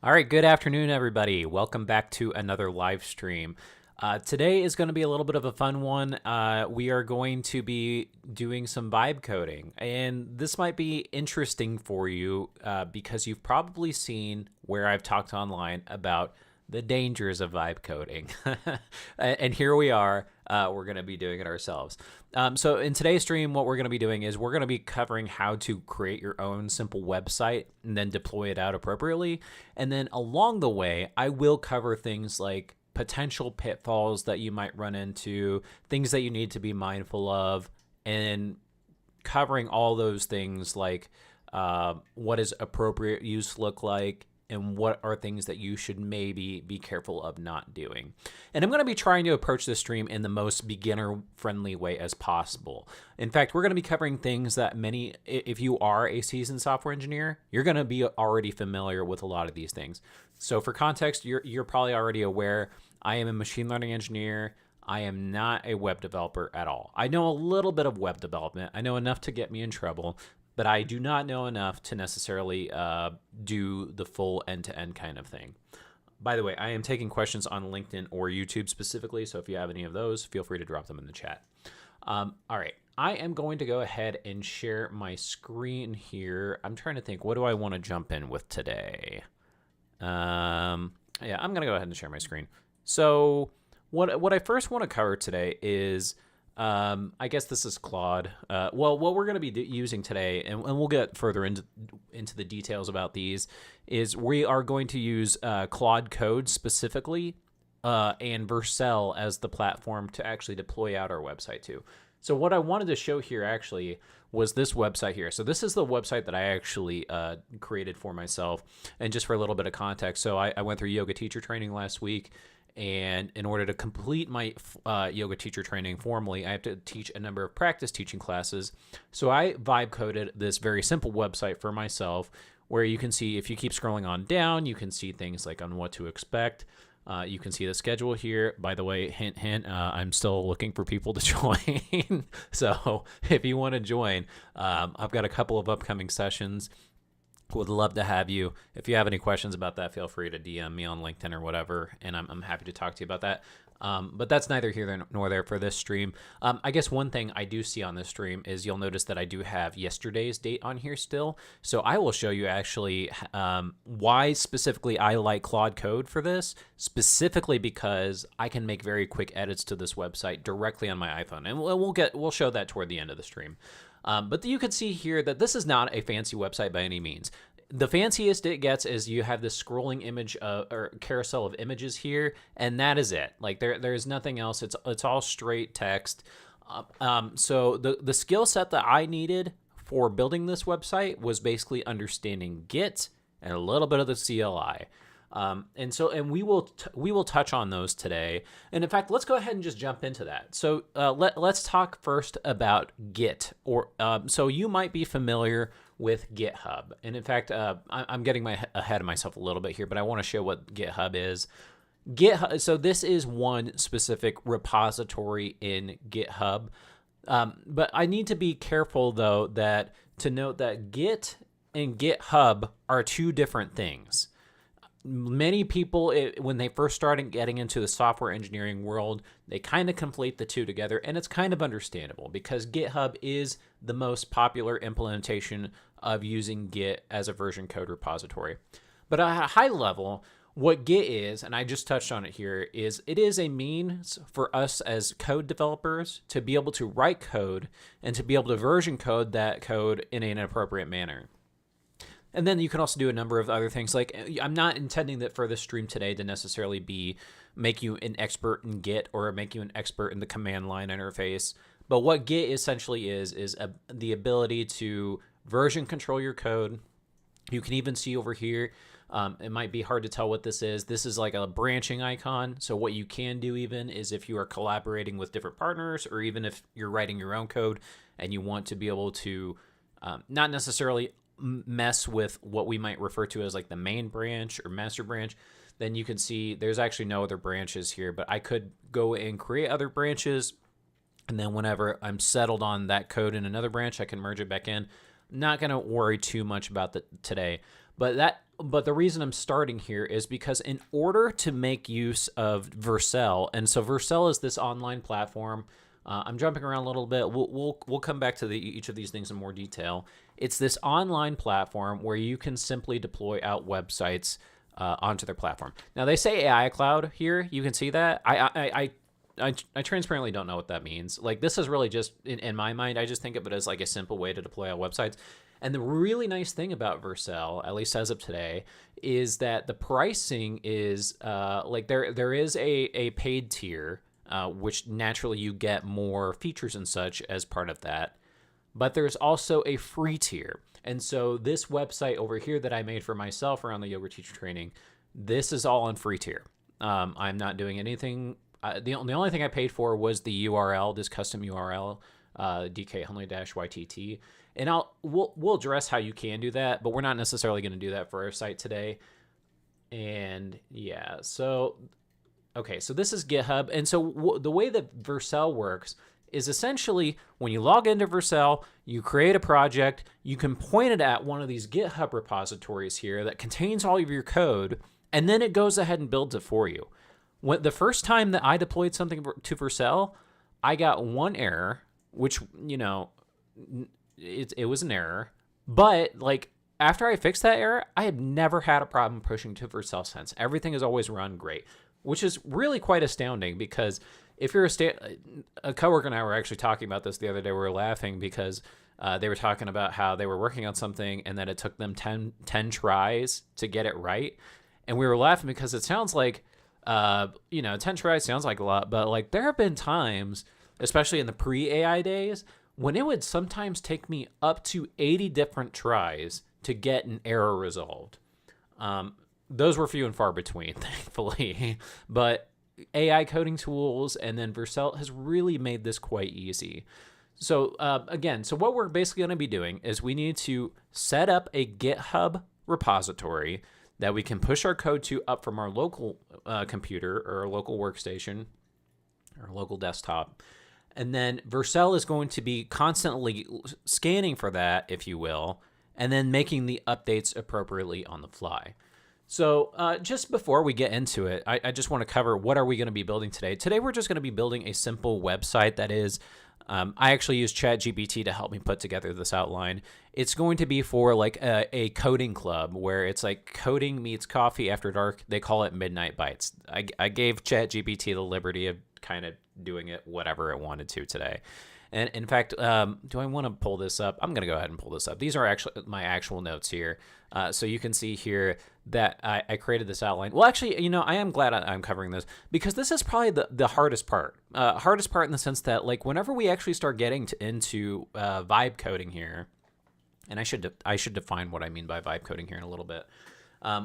All right, good afternoon, everybody. Welcome back to another live stream. Today is going to be a little bit of a fun one. We are going to be doing some vibe coding, and this might be interesting for you because you've probably seen where I've talked online about the dangers of vibe coding. And here we are. We're going to be doing it ourselves. So in today's stream, what we're going to be doing is we're going to be covering how to create your own simple website and then deploy it out appropriately. And then along the way, I will cover things like potential pitfalls that you might run into, things that you need to be mindful of, and covering all those things like what does appropriate use look like, and what are things that you should maybe be careful of not doing. And I'm going to be trying to approach this stream in the most beginner-friendly way as possible. In fact, we're going to be covering things that if you are a seasoned software engineer, you're going to be already familiar with a lot of these things. So for context, you're probably already aware, I am a machine learning engineer. I am not a web developer at all. I know a little bit of web development. I know enough to get me in trouble, but I do not know enough to necessarily do the full end-to-end kind of thing. By the way, I am taking questions on LinkedIn or YouTube specifically, so if you have any of those, feel free to drop them in the chat. All right, I am going to go ahead and share my screen here. I'm trying to think, what do I want to jump in with today? Yeah, I'm going to go ahead and share my screen. So what I first want to cover today is I guess this is Claude. Well, what we're going to be using today, and we'll get further into the details about these, is we are going to use Claude Code specifically and Vercel as the platform to actually deploy out our website to. So what I wanted to show here actually was this website here. So this is the website that I actually created for myself. And just for a little bit of context, so I went through yoga teacher training last week. And in order to complete my yoga teacher training formally, I have to teach a number of practice teaching classes. So I vibe coded this very simple website for myself where you can see, if you keep scrolling on down, you can see things like on what to expect. You can see the schedule here. By the way, hint, hint, I'm still looking for people to join. So if you want to join, I've got a couple of upcoming sessions. Would love to have you. If you have any questions about that, feel free to DM me on LinkedIn or whatever, and I'm happy to talk to you about that. But that's neither here nor there for this stream. I guess one thing I do see on this stream is you'll notice that I do have yesterday's date on here still. So I will show you actually why specifically I like Claude Code for this, specifically because I can make very quick edits to this website directly on my iPhone, and we'll show that toward the end of the stream. But you can see here that this is not a fancy website by any means. The fanciest it gets is you have this scrolling image or carousel of images here, and that is it. Like there's nothing else. It's all straight text. So the skill set that I needed for building this website was basically understanding Git and a little bit of the CLI. And we will touch on those today. And in fact, let's go ahead and just jump into that. So let's talk first about Git. So you might be familiar with GitHub. And in fact, I'm getting ahead of myself a little bit here, but I want to show what GitHub is. GitHub. So this is one specific repository in GitHub. But I need to be careful though to note that Git and GitHub are two different things. Many people, when they first started getting into the software engineering world, they kind of conflate the two together, and it's kind of understandable because GitHub is the most popular implementation of using Git as a version code repository. But at a high level, what Git is, and I just touched on it here, is it is a means for us as code developers to be able to write code and to be able to version code that code in an appropriate manner. And then you can also do a number of other things. Like, I'm not intending that for this stream today to necessarily make you an expert in Git or make you an expert in the command line interface. But what Git essentially is the ability to version control your code. You can even see over here, it might be hard to tell what this is. This is like a branching icon. So what you can do even is if you are collaborating with different partners, or even if you're writing your own code and you want to be able to not necessarily mess with what we might refer to as like the main branch or master branch, then you can see there's actually no other branches here, but I could go and create other branches. And then whenever I'm settled on that code in another branch, I can merge it back in. not going to worry too much about that today. But the reason I'm starting here is because in order to make use of Vercel, and so Vercel is this online platform. I'm jumping around a little bit. We'll come back to each of these things in more detail. It's this online platform where you can simply deploy out websites onto their platform. Now they say AI Cloud here. You can see that. I transparently don't know what that means. Like, this is really just in my mind. I just think of it as like a simple way to deploy out websites. And the really nice thing about Vercel, at least as of today, is that the pricing is like there is a paid tier, which naturally you get more features and such as part of that. But there's also a free tier. And so this website over here that I made for myself around the yoga teacher training, this is all on free tier. I'm not doing anything. The only thing I paid for was the URL, this custom URL, DK-YTT. And we'll address how you can do that, but we're not necessarily going to do that for our site today. And yeah, so okay, so this is GitHub. And so the way that Vercel works is essentially when you log into Vercel, you create a project, you can point it at one of these GitHub repositories here that contains all of your code, and then it goes ahead and builds it for you. When the first time that I deployed something to Vercel, I got one error, which, you know, it was an error. But like after I fixed that error, I had never had a problem pushing to Vercel since. Everything has always run great, which is really quite astounding because if you're a coworker and I were actually talking about this the other day. We were laughing because they were talking about how they were working on something and that it took them 10 tries to get it right. And we were laughing because it sounds like, 10 tries sounds like a lot, but like there have been times, especially in the pre-AI days, when it would sometimes take me up to 80 different tries to get an error resolved. Those were few and far between, thankfully. But AI coding tools and then Vercel has really made this quite easy. So again, so what we're basically going to be doing is we need to set up a GitHub repository that we can push our code to up from our local computer or our local workstation or local desktop. And then Vercel is going to be constantly scanning for that, if you will, and then making the updates appropriately on the fly. So just before we get into it, I just want to cover what are we going to be building today. Today, we're just going to be building a simple website that is, I actually use ChatGPT to help me put together this outline. It's going to be for like a coding club where it's like coding meets coffee after dark. They call it Midnight Bites. I gave ChatGPT the liberty of kind of doing it whatever it wanted to today. And in fact, do I want to pull this up? I'm going to go ahead and pull this up. These are actually my actual notes here. So you can see here that I created this outline. Well, actually, I am glad I'm covering this because this is probably the hardest part. Hardest part in the sense that, like, whenever we actually start getting into vibe coding here, and I should define what I mean by vibe coding here in a little bit.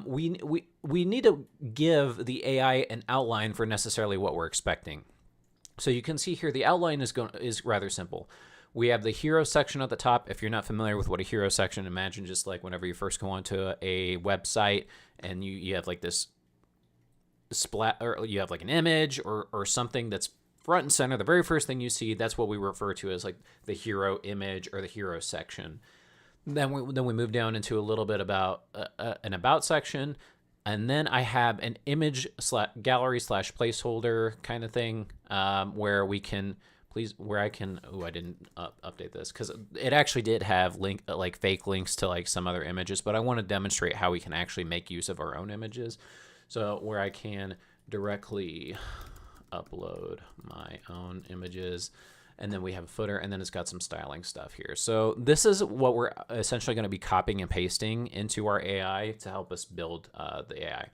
We need to give the AI an outline for necessarily what we're expecting. So you can see here the outline is rather simple. We have the hero section at the top. If you're not familiar with what a hero section, imagine just like whenever you first go onto a website and you have like this or you have like an image or something that's front and center. The very first thing you see, that's what we refer to as like the hero image or the hero section. Then we move down into a little bit about an about section. And then I have an image gallery / placeholder kind of thing where I can, I didn't update this because it actually did have like fake links to like some other images, but I want to demonstrate how we can actually make use of our own images. So where I can directly upload my own images. And then we have a footer, and then it's got some styling stuff here. So this is what we're essentially going to be copying and pasting into our AI to help us build the AI.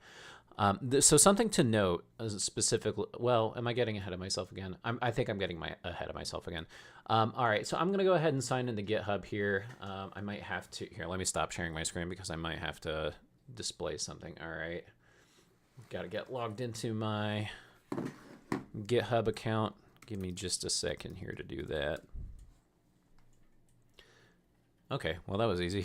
So something to note specifically, well, am I getting ahead of myself again? I think I'm getting ahead of myself again. All right, so I'm going to go ahead and sign into GitHub here. I might have to, here, let me stop sharing my screen because I might have to display something. All right, got to get logged into my GitHub account. Give me just a second here to do that. Okay, well that was easy.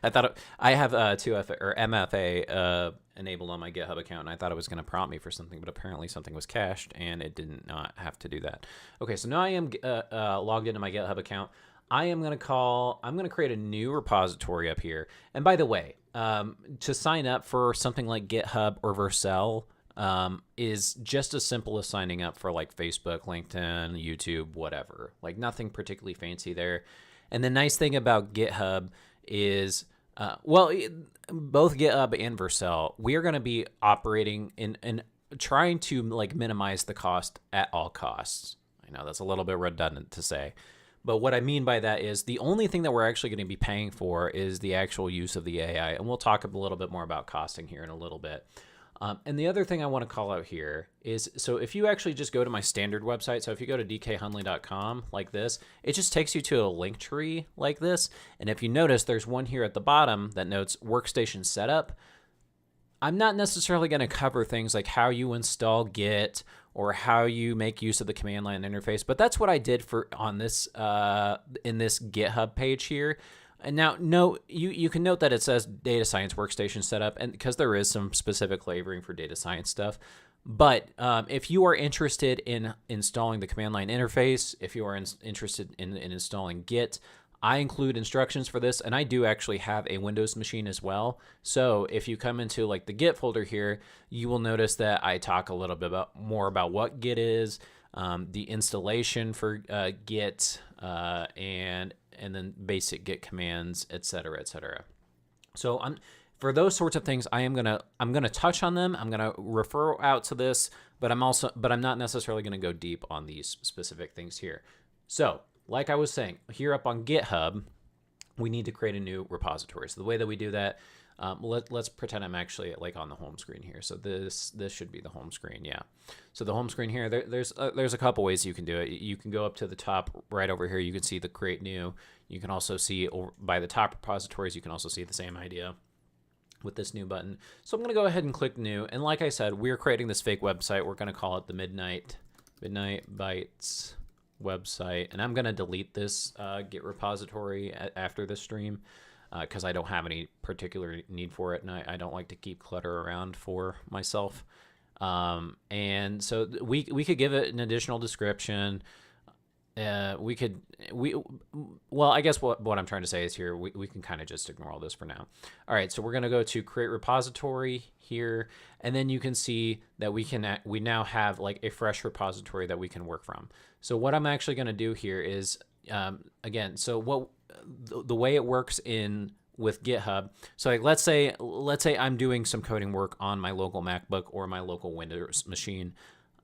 I thought I have 2FA or MFA enabled on my GitHub account, and I thought it was going to prompt me for something, but apparently something was cached, and it did not have to do that. Okay, so now I am logged into my GitHub account. I'm going to create a new repository up here. And by the way, to sign up for something like GitHub or Vercel, is just as simple as signing up for like Facebook, LinkedIn, YouTube, whatever. Like nothing particularly fancy there. And the nice thing about GitHub is, both GitHub and Vercel, we are going to be operating in trying to like minimize the cost at all costs. I know that's a little bit redundant to say, but what I mean by that is the only thing that we're actually going to be paying for is the actual use of the AI. And we'll talk a little bit more about costing here in a little bit. And the other thing I want to call out here is, so if you actually just go to my standard website, so if you go to dkhunley.com like this, it just takes you to a link tree like this. And if you notice, there's one here at the bottom that notes workstation setup. I'm not necessarily going to cover things like how you install Git or how you make use of the command line interface, but that's what I did on this in this GitHub page here. And now, you can note that it says data science workstation setup, and because there is some specific flavoring for data science stuff. But if you are interested in installing the command line interface, if you are interested in installing Git, I include instructions for this, and I do actually have a Windows machine as well. So if you come into like the Git folder here, you will notice that I talk a little bit more about what Git is, the installation for Git, and then basic Git commands, etc., etc. So for those sorts of things, I'm gonna touch on them. I'm gonna refer out to this, but I'm not necessarily gonna go deep on these specific things here. So, like I was saying, here up on GitHub, we need to create a new repository. So the way that we do that, let's pretend I'm actually like on the home screen here. So this should be the home screen, yeah. So the home screen here, there's a couple ways you can do it. You can go up to the top right over here. You can see the create new. You can also see by the top repositories, you can also see the same idea with this new button. So I'm going to go ahead and click new. And like I said, we're creating this fake website. We're going to call it the Midnight Bytes website. And I'm going to delete this Git repository after this stream, because I don't have any particular need for it, and I don't like to keep clutter around for myself. And so we could give it an additional description. I guess what I'm trying to say is here, we can kind of just ignore all this for now. All right, so we're going to go to create repository here, and then you can see that we now have like a fresh repository that we can work from. So what I'm actually going to do here is, again, so the way it works with GitHub. So like, let's say I'm doing some coding work on my local MacBook or my local Windows machine.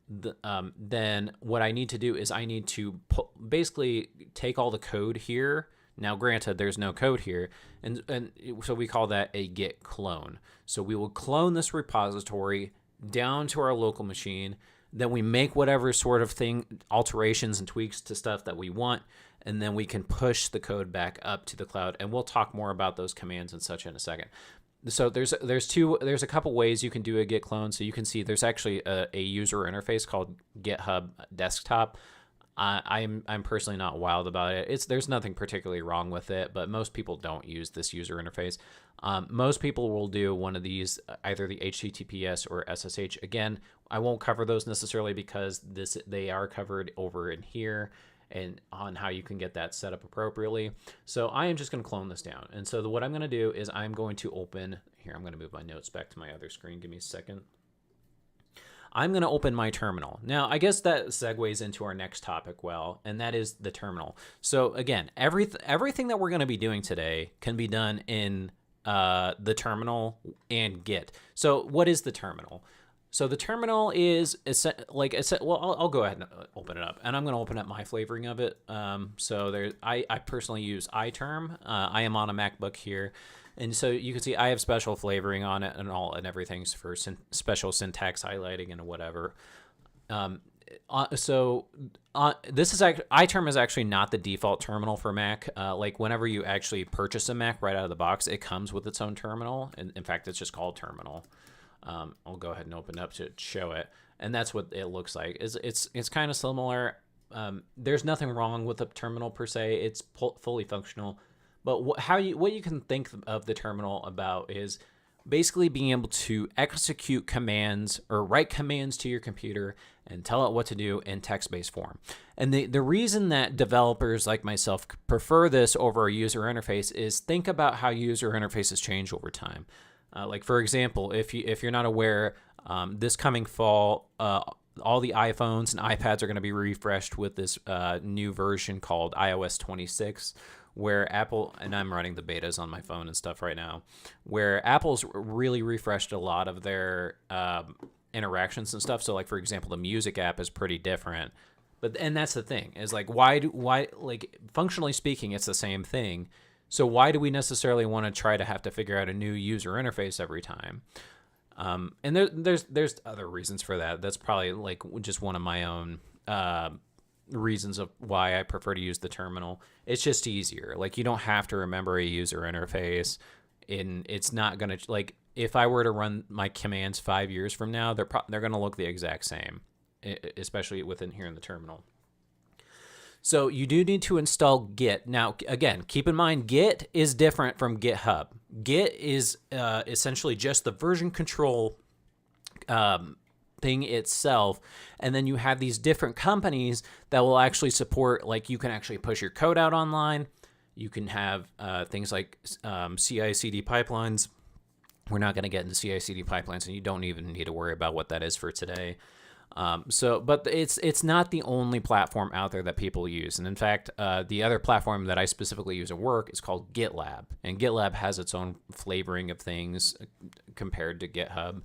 Then what I need to do is I need to basically take all the code here. Now, granted, there's no code here, and so we call that a Git clone. So we will clone this repository down to our local machine. Then we make whatever sort of alterations and tweaks to stuff that we want, and then we can push the code back up to the cloud. And we'll talk more about those commands and such in a second. So there's a couple ways you can do a Git clone. So you can see there's actually a user interface called GitHub Desktop. I'm personally not wild about it. There's nothing particularly wrong with it, but most people don't use this user interface. Most people will do one of these, either the HTTPS or SSH. Again, I won't cover those necessarily because they are covered over in here and on how you can get that set up appropriately. So I am just going to clone this down. And so what I'm going to do is I'm going to open here. I'm going to move my notes back to my other screen. Give me a second. I'm going to open my terminal. Now, I guess that segues into our next topic well, and that is the terminal. So again, everything that we're going to be doing today can be done in the terminal and Git. So what is the terminal? So the terminal is I'll go ahead and open it up, and I'm going to open up my flavoring of it. I personally use iTerm. I am on a MacBook here, and so you can see I have special flavoring on it and everything's for special syntax highlighting and whatever. This is iTerm is actually not the default terminal for Mac. Like whenever you actually purchase a Mac right out of the box, it comes with its own terminal, and in fact, it's just called terminal. I'll go ahead and open up to show it, and that's what it looks like. It's kind of similar. There's nothing wrong with the terminal per se. It's fully functional, but what you can think of the terminal about is basically being able to execute commands or write commands to your computer and tell it what to do in text-based form. And the reason that developers like myself prefer this over a user interface is think about how user interfaces change over time. Like for example, if you're not aware, this coming fall, all the iPhones and iPads are going to be refreshed with this new version called iOS 26, where Apple, and I'm running the betas on my phone and stuff right now, where Apple's really refreshed a lot of their interactions and stuff. So like, for example, the music app is pretty different. And that's the thing, is like, why like, functionally speaking, it's the same thing. So why do we necessarily want to try to have to figure out a new user interface every time? And there's other reasons for that. That's probably like just one of my own reasons of why I prefer to use the terminal. It's just easier. Like, you don't have to remember a user interface. It's not gonna, like, if I were to run my commands 5 years from now, they're gonna look the exact same, especially within here in the terminal. So you do need to install Git. Now, again, keep in mind, Git is different from GitHub. Git is essentially just the version control thing itself. And then you have these different companies that will actually support, like, you can actually push your code out online. You can have things like CI/CD pipelines. We're not going to get into CI/CD pipelines, and you don't even need to worry about what that is for today. But it's not the only platform out there that people use. And in fact, the other platform that I specifically use at work is called GitLab. And GitLab has its own flavoring of things compared to GitHub.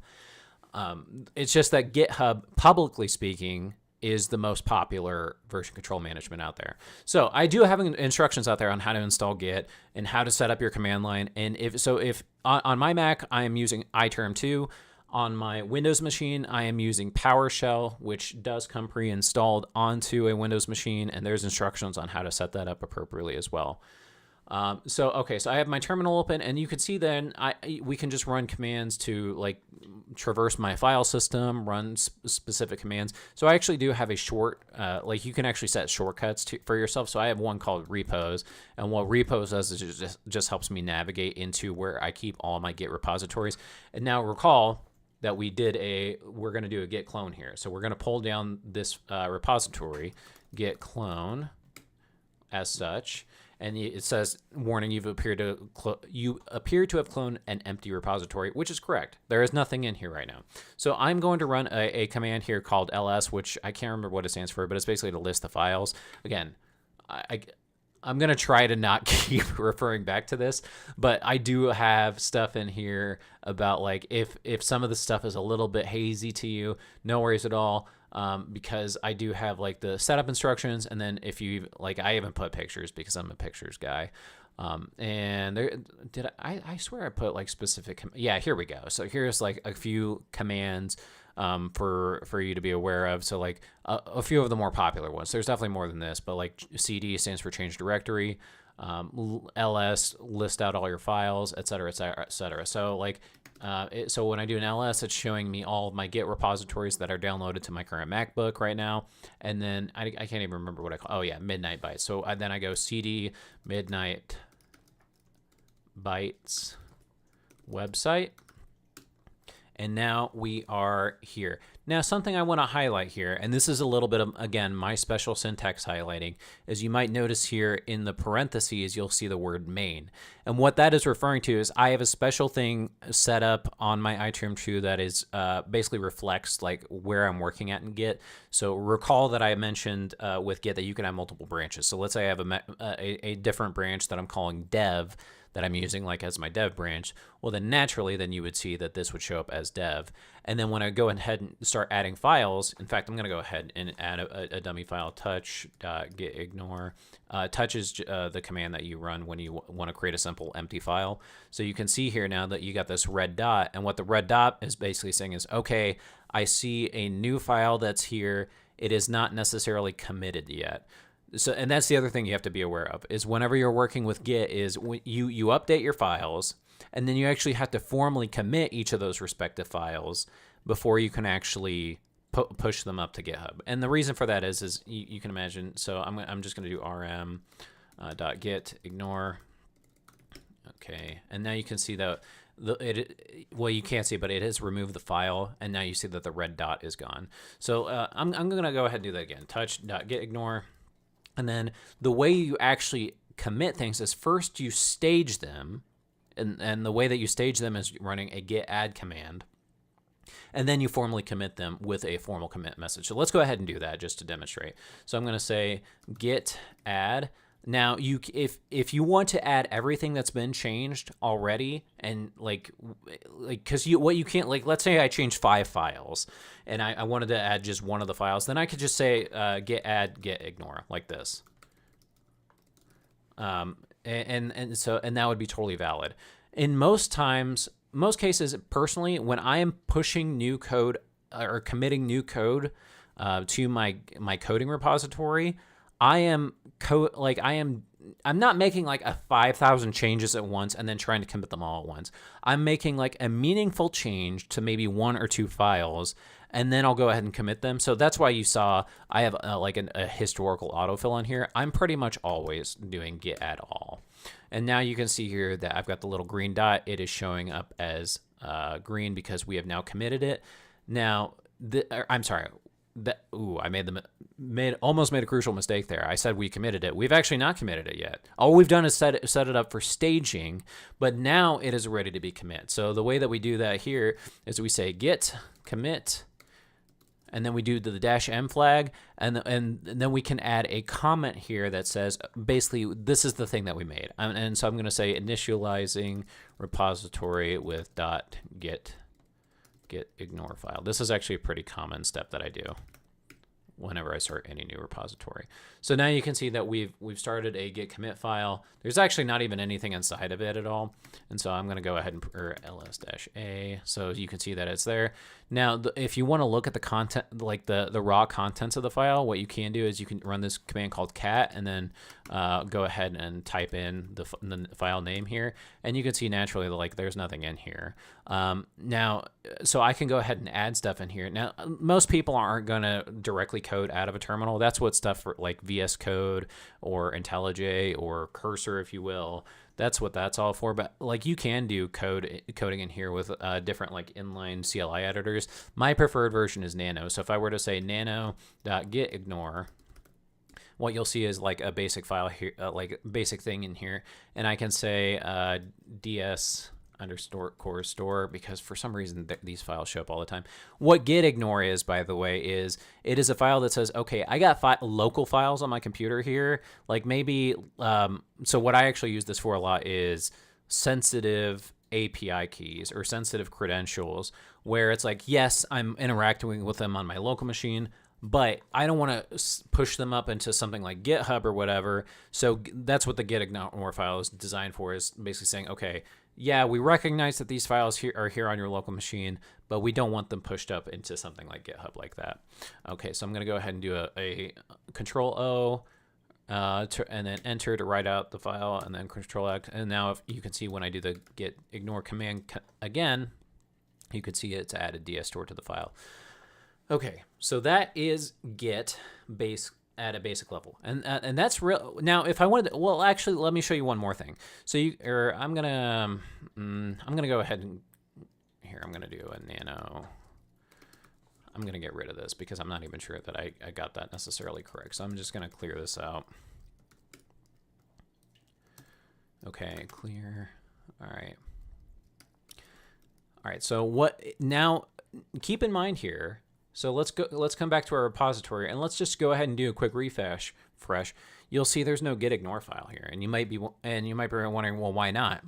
It's just that GitHub, publicly speaking, is the most popular version control management out there. So I do have instructions out there on how to install Git and how to set up your command line. And if on my Mac, I am using iTerm 2. On my Windows machine, I am using PowerShell, which does come pre-installed onto a Windows machine, and there's instructions on how to set that up appropriately as well. So I have my terminal open, and you can see then we can just run commands to, like, traverse my file system, run specific commands. So I actually do have a short, like, you can actually set shortcuts for yourself. So I have one called repos, and what repos does is it just helps me navigate into where I keep all my Git repositories. And now recall that we're going to do a git clone here. So we're going to pull down this repository, git clone, as such, and it says, warning, you appear to have cloned an empty repository, which is correct. There is nothing in here right now. So I'm going to run a command here called ls, which I can't remember what it stands for, but it's basically to list the files. Again, I'm going to try to not keep referring back to this, but I do have stuff in here about, like, if some of the stuff is a little bit hazy to you, no worries at all, because I do have, like, the setup instructions, and then if you, like, I even put pictures because I'm a pictures guy. And there, I swear I put, like, specific, yeah, here we go. So here's, like, a few commands for you to be aware of. So, like, a few of the more popular ones. There's definitely more than this, but, like, CD stands for change directory, ls, list out all your files, et cetera, et cetera, et cetera. So, like, so when I do an ls, it's showing me all of my Git repositories that are downloaded to my current MacBook right now. And then I can't even remember what I call, oh yeah, Midnight Bytes. So then I go CD Midnight Bytes website. And now we are here. Now, something I want to highlight here, and this is a little bit of, again, my special syntax highlighting, is you might notice here in the parentheses, you'll see the word main. And what that is referring to is I have a special thing set up on my iTerm 2 that is basically reflects, like, where I'm working at in Git. So recall that I mentioned with Git that you can have multiple branches. So let's say I have a different branch that I'm calling dev, that I'm using, like, as my dev branch. Well, then naturally, then you would see that this would show up as dev. And then when I go ahead and start adding files, in fact, I'm going to go ahead and add a dummy file, touch.gitignore. Touch is the command that you run when you want to create a simple empty file. So you can see here now that you got this red dot, and what the red dot is basically saying is, okay, I see a new file that's here. It is not necessarily committed yet. So, and that's the other thing you have to be aware of, is whenever you're working with Git is when you update your files, and then you actually have to formally commit each of those respective files before you can actually push them up to GitHub. And the reason for that is you can imagine, so I'm just going to do rm .git ignore. Okay, and now you can see that well, you can't see, but it has removed the file, and now you see that the red dot is gone. So I'm going to go ahead and do that again. Touch.getIgnore. And then the way you actually commit things is first you stage them, and the way that you stage them is running a git add command, and then you formally commit them with a formal commit message. So let's go ahead and do that just to demonstrate. So I'm going to say git add. Now, if you want to add everything that's been changed already, and because what you can't, like, let's say I changed 5 files, and I wanted to add just one of the files, then I could just say git add git ignore like this, and that would be totally valid. In most cases, personally, when I am pushing new code or committing new code to my coding repository, I'm not making like 5,000 changes at once and then trying to commit them all at once. I'm making like a meaningful change to maybe 1 or 2 files, and then I'll go ahead and commit them. So that's why you saw I have a historical autofill on here. I'm pretty much always doing git add all. And now you can see here that I've got the little green dot. It is showing up as green because we have now committed it. Now, I'm sorry. I almost made a crucial mistake there. I said we committed it. We've actually not committed it yet. All we've done is set it up for staging, but now it is ready to be commit. So the way that we do that here is we say git commit, and then we do the -m flag, and then we can add a comment here that says basically this is the thing that we made. And so I'm going to say initializing repository with .git ignore file. This is actually a pretty common step that I do whenever I start any new repository. So now you can see that we've started a git commit file. There's actually not even anything inside of it at all. And so I'm going to go ahead and ls-a, so you can see that it's there. Now, if you want to look at the content, like the raw contents of the file, what you can do is you can run this command called cat, and then go ahead and type in the file name here, and you can see naturally like there's nothing in here. Now, so I can go ahead and add stuff in here. Now, most people aren't going to directly code out of a terminal. That's what stuff for like VS Code or IntelliJ or Cursor, if you will. That's what that's all for. But like you can do coding in here with different like inline CLI editors. My preferred version is Nano. So if I were to say nano.gitignore, what you'll see is like a basic file here, like basic thing in here, and I can say ds_core store, because for some reason these files show up all the time. What gitignore is, by the way, is it is a file that says, okay, I got local files on my computer here, like maybe so what I actually use this for a lot is sensitive API keys or sensitive credentials, where it's like, yes, I'm interacting with them on my local machine, but I don't want to push them up into something like GitHub or whatever. So that's what the gitignore file is designed for, is basically saying, okay, yeah, we recognize that these files are here on your local machine, but we don't want them pushed up into something like GitHub like that. Okay, so I'm going to go ahead and do a Control-O, and then enter to write out the file, and then Control-X. And now if you can see when I do the gitignore command again, you can see it's added dstore to the file. Okay, so that is git base at a basic level, and that's real. Now, if I wanted to, well, actually, let me show you one more thing. So I'm gonna go ahead and here I'm gonna do a nano. I'm gonna get rid of this because I'm not even sure that I got that necessarily correct. So I'm just gonna clear this out. Okay, clear. All right. So what now? Keep in mind here. So let's come back to our repository, and let's just go ahead and do a quick refresh. You'll see there's no gitignore file here, and you might be wondering, well, why not?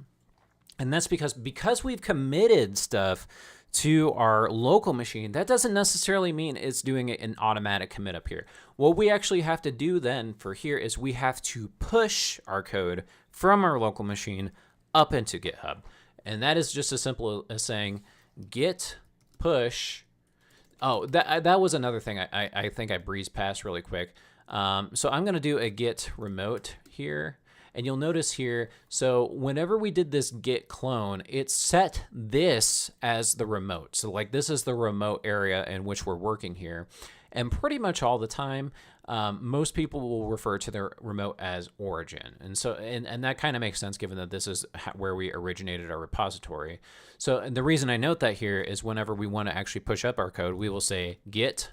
And that's because we've committed stuff to our local machine. That doesn't necessarily mean it's doing an automatic commit up here. What we actually have to do then for here is we have to push our code from our local machine up into GitHub, and that is just as simple as saying git push. Oh, that was another thing I think I breezed past really quick. So I'm going to do a git remote here. And you'll notice here, so whenever we did this git clone, it set this as the remote. So like this is the remote area in which we're working here. And pretty much all the time, most people will refer to their remote as origin. And so, and that kind of makes sense given that this is where we originated our repository. So and the reason I note that here is whenever we want to actually push up our code, we will say git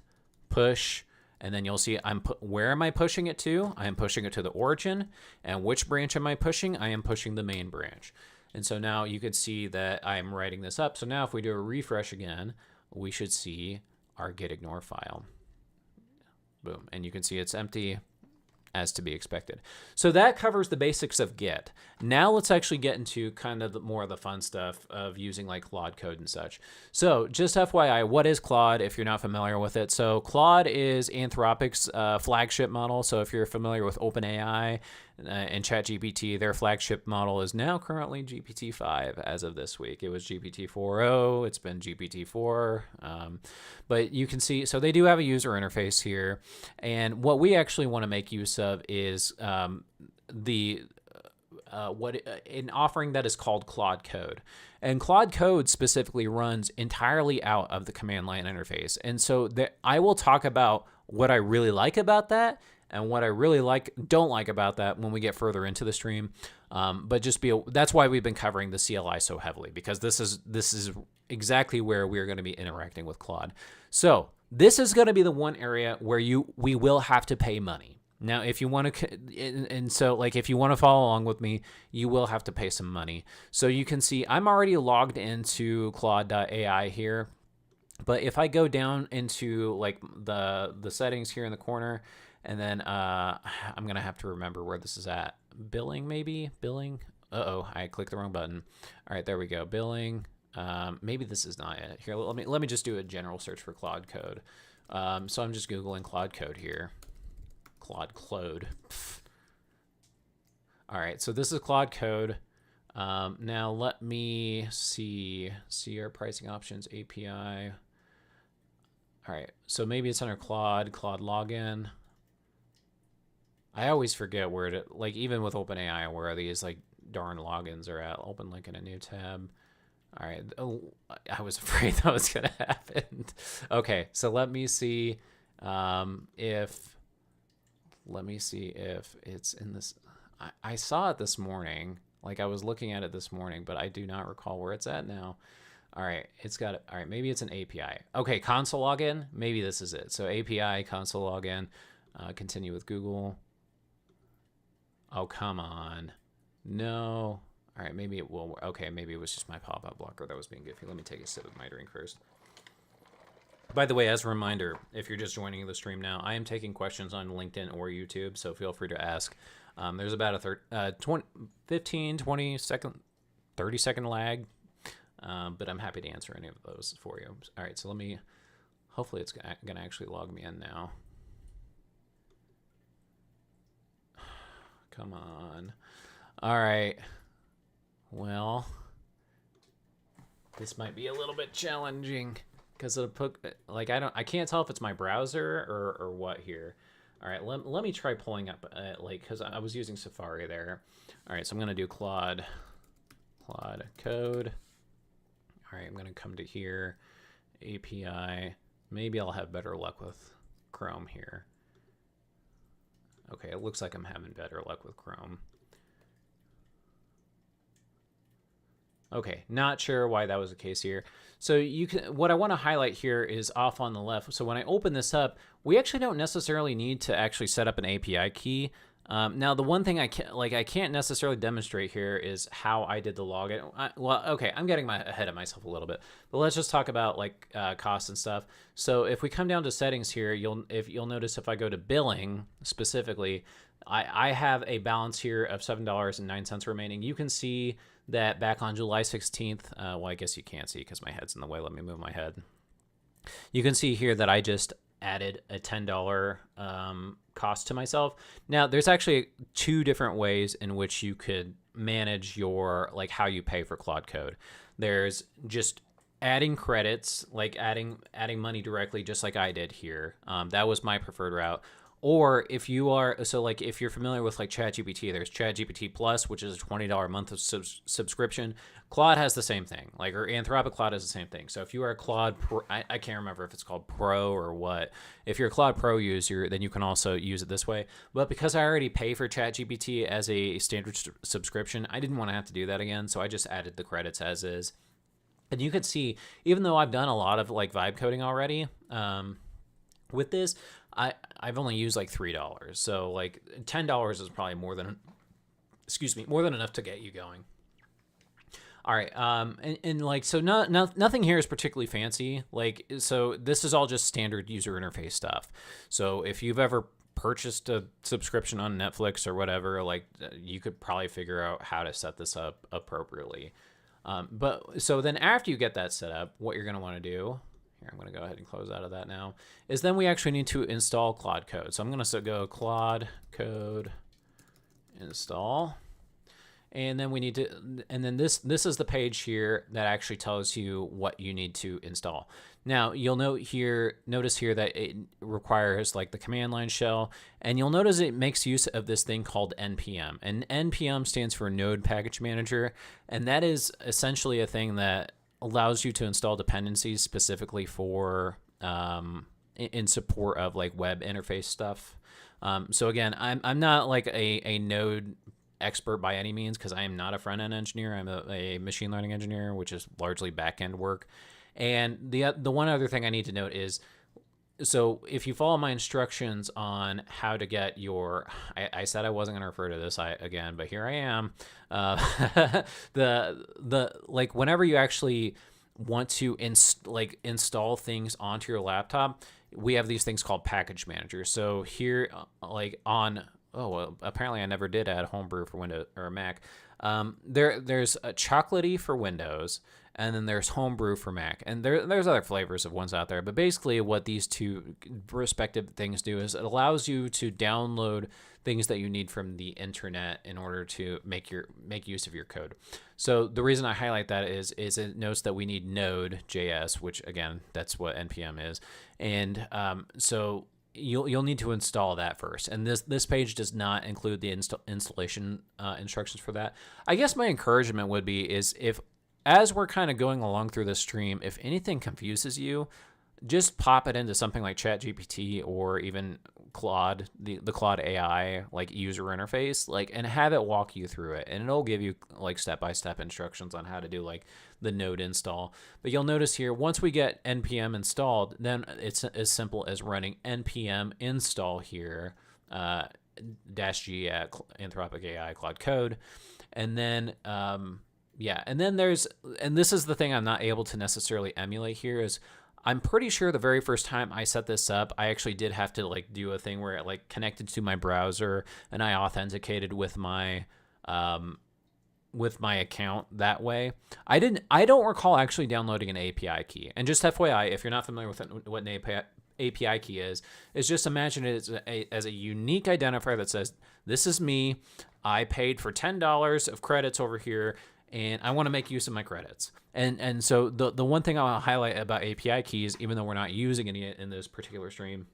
push, and then you'll see where am I pushing it to? I am pushing it to the origin. And which branch am I pushing? I am pushing the main branch. And so now you can see that I'm writing this up. So now if we do a refresh again, we should see our git ignore file. Boom. And you can see it's empty, as to be expected. So that covers the basics of Git. Now let's actually get into kind of more of the fun stuff of using like Claude Code and such. So just FYI, what is Claude if you're not familiar with it? So Claude is Anthropic's flagship model. So if you're familiar with OpenAI and ChatGPT, their flagship model is now currently GPT-5 as of this week. It was GPT-4o, it's been GPT-4. But you can see, so they do have a user interface here. And what we actually want to make use of is an offering that is called Claude Code. And Claude Code specifically runs entirely out of the command line interface. And so I will talk about what I really like about that and what I really don't like about that when we get further into the stream. But that's why we've been covering the CLI so heavily, because this is exactly where we're going to be interacting with Claude. So this is going to be the one area where we will have to pay money. Now, if you want to, and so like if you want to follow along with me, you will have to pay some money. So you can see I'm already logged into Claude.ai here. But if I go down into like the settings here in the corner, and then I'm going to have to remember where this is at. Billing, maybe? Billing? Uh-oh, I clicked the wrong button. All right, there we go. Billing. Maybe this is not it. Here, let me just do a general search for Claude Code. So I'm just Googling Claude Code here. Claude. All right, so this is Claude Code. Now let me see our pricing options, API. All right, so maybe it's under Claude login. I always forget where to, like, even with OpenAI, where these like darn logins are at. Open link in a new tab. All right. Oh, I was afraid that was going to happen. Okay. So let me see if it's in this. I saw it this morning. Like I was looking at it this morning, but I do not recall where it's at now. All right. All right. Maybe it's an API. Okay. Console login. Maybe this is it. So API, console login, continue with Google. Oh, come on. No. All right, maybe it will. Okay, maybe it was just my pop-up blocker that was being goofy. Let me take a sip of my drink first. By the way, as a reminder, if you're just joining the stream now, I am taking questions on LinkedIn or YouTube, so feel free to ask. There's about a 15, 20 second, 30-second lag, but I'm happy to answer any of those for you. All right, so hopefully it's going to actually log me in now. Come on. All right. Well, this might be a little bit challenging because it'll put like I can't tell if it's my browser or what here. All right, let me try pulling up like because I was using Safari there. All right, so I'm gonna do Claude Code. All right, I'm gonna come to here, API. Maybe I'll have better luck with Chrome here. Okay, it looks like I'm having better luck with Chrome. Okay, not sure why that was the case here. So what I want to highlight here is off on the left. So when I open this up, we actually don't necessarily need to actually set up an API key. Now the one thing I can't necessarily demonstrate here is how I did the login. Well, okay, I'm getting ahead of myself a little bit, but let's just talk about like costs and stuff. So if we come down to settings here, you'll notice if I go to billing specifically, I have a balance here of $7.09 remaining. You can see that back on July 16th, well, I guess you can't see because my head's in the way. Let me move my head. You can see here that I just added a $10 cost to myself. Now, there's actually two different ways in which you could manage your, like how you pay for Claude Code. There's just adding credits, like adding money directly, just like I did here. That was my preferred route. Or if you are, so like if you're familiar with like ChatGPT, there's ChatGPT Plus, which is a $20 month of subscription. Claude has the same thing, like, or Anthropic Claude has the same thing. So if you are a Claude, I can't remember if it's called Pro or what. If you're a Claude Pro user, then you can also use it this way. But because I already pay for ChatGPT as a standard subscription, I didn't want to have to do that again. So I just added the credits as is. And you could see, even though I've done a lot of like vibe coding already, with this, I've only used like $3. So like $10 is probably more than enough to get you going. All right. And like, so nothing here is particularly fancy. Like, so this is all just standard user interface stuff. So if you've ever purchased a subscription on Netflix or whatever, like, you could probably figure out how to set this up appropriately. But so then after you get that set up, what you're going to want to do here, I'm going to go ahead and close out of that now, is then we actually need to install Claude Code. So I'm going to go Claude Code install. And then we need to, and then this is the page here that actually tells you what you need to install. Now you'll notice here that it requires like the command line shell, and you'll notice it makes use of this thing called npm. And npm stands for Node Package Manager, and that is essentially a thing that allows you to install dependencies specifically for in support of like web interface stuff. So again, I'm not like a Node expert by any means, because I am not a front-end engineer. I'm a machine learning engineer, which is largely back-end work. And the one other thing I need to note is, so if you follow my instructions on how to get your, I said I wasn't going to refer to this again, but here I am. Like whenever you actually want to install things onto your laptop, we have these things called package managers. So here, like on, oh, well, apparently I never did add Homebrew for Windows or Mac. There's a Chocolatey for Windows, and then there's Homebrew for Mac, and there's other flavors of ones out there. But basically, what these two respective things do is it allows you to download things that you need from the internet in order to make use of your code. So the reason I highlight that is it notes that we need Node.js, which again, that's what npm is, and so you'll need to install that first. And this page does not include the installation instructions for that. I guess my encouragement would be is, if as we're kind of going along through this stream, if anything confuses you, just pop it into something like ChatGPT or even Claude, the Claude AI like user interface, like, and have it walk you through it, and it'll give you like step-by-step instructions on how to do like the node install. But you'll notice here, once we get npm installed, then it's as simple as running npm install here -g at Anthropic AI Claude Code, and then yeah, and then and this is the thing I'm not able to necessarily emulate here, is I'm pretty sure the very first time I set this up, I actually did have to like do a thing where it like connected to my browser and I authenticated with my account that way. I don't recall actually downloading an API key. And just FYI, if you're not familiar with what an API key is just imagine it as a unique identifier that says, this is me, I paid for $10 of credits over here, and I want to make use of my credits. And so the one thing I'll highlight about API keys, even though we're not using any in this particular stream,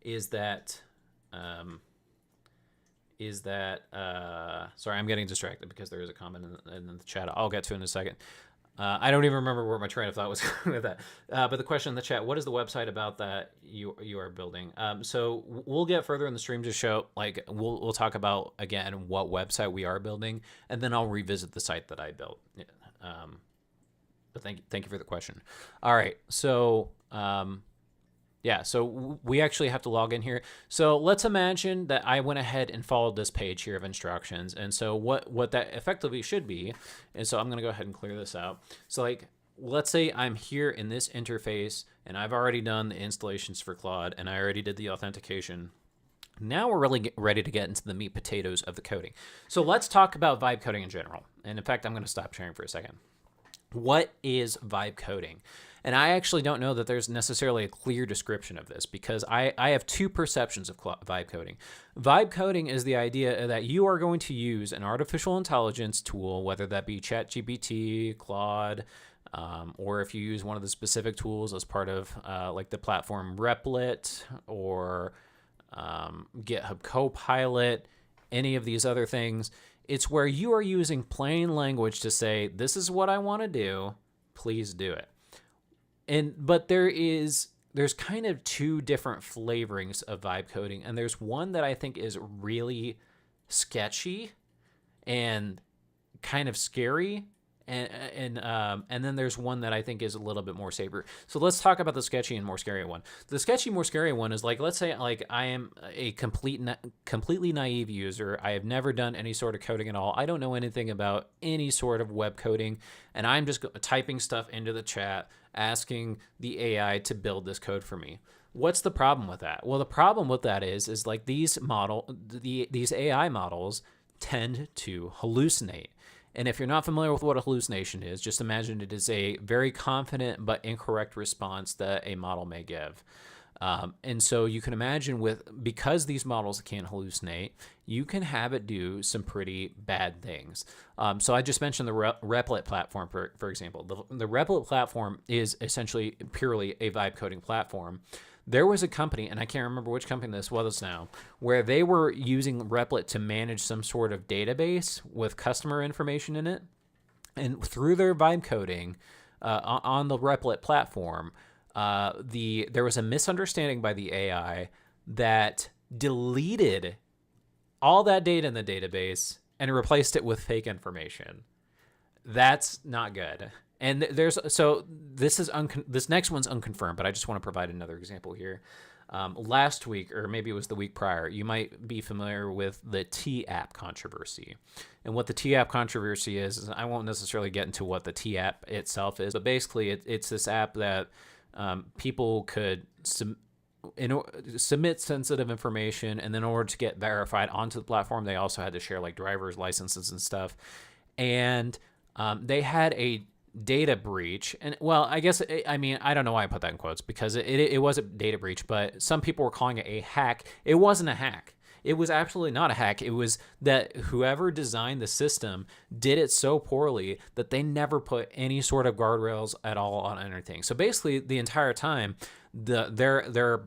is that sorry, I'm getting distracted because there is a comment in the chat I'll get to in a second. I don't even remember where my train of thought was going with that. But the question in the chat, what is the website about that you are building? So we'll get further in the stream to show, like, we'll talk about, again, what website we are building, and then I'll revisit the site that I built. But thank you for the question. All right, so yeah, so we actually have to log in here. So let's imagine that I went ahead and followed this page here of instructions. And so what that effectively should be, and so I'm going to go ahead and clear this out. So like, let's say I'm here in this interface and I've already done the installations for Claude and I already did the authentication. Now we're really ready to get into the meat potatoes of the coding. So let's talk about vibe coding in general. And in fact, I'm going to stop sharing for a second. What is vibe coding? And I actually don't know that there's necessarily a clear description of this, because I have two perceptions of vibe coding. Vibe coding is the idea that you are going to use an artificial intelligence tool, whether that be ChatGPT, Claude, or if you use one of the specific tools as part of like the platform Replit, or GitHub Copilot, any of these other things. It's where you are using plain language to say, this is what I want to do, please do it. But there's kind of two different flavorings of vibe coding, and there's one that I think is really sketchy and kind of scary, and then there's one that I think is a little bit more safer. So let's talk about the sketchy and more scary one. The sketchy, more scary one is like, let's say like I am a completely naive user. I have never done any sort of coding at all. I don't know anything about any sort of web coding, and I'm just typing stuff into the chat, asking the AI to build this code for me. What's the problem with that? Well, the problem with that is like these AI models tend to hallucinate. And if you're not familiar with what a hallucination is, just imagine it is a very confident but incorrect response that a model may give. And so you can imagine because these models can hallucinate, you can have it do some pretty bad things. So I just mentioned the Replit platform, for example. The Replit platform is essentially purely a vibe coding platform. There was a company, and I can't remember which company this was now, where they were using Replit to manage some sort of database with customer information in it. And through their vibe coding on the Replit platform, there was a misunderstanding by the AI that deleted all that data in the database and replaced it with fake information. That's not good. And this next one's unconfirmed, but I just want to provide another example here. Last week, or maybe it was the week prior, you might be familiar with the T-App controversy. And what the T-App controversy is I won't necessarily get into what the T-App itself is, but basically it's this app that people could submit sensitive information, and then in order to get verified onto the platform, they also had to share like driver's licenses and stuff. And they had a data breach, and well, I guess I don't know why I put that in quotes, because it was a data breach, but some people were calling it a hack. It wasn't a hack. It was absolutely not a hack. It was that whoever designed the system did it so poorly that they never put any sort of guardrails at all on anything. So basically, the entire time, their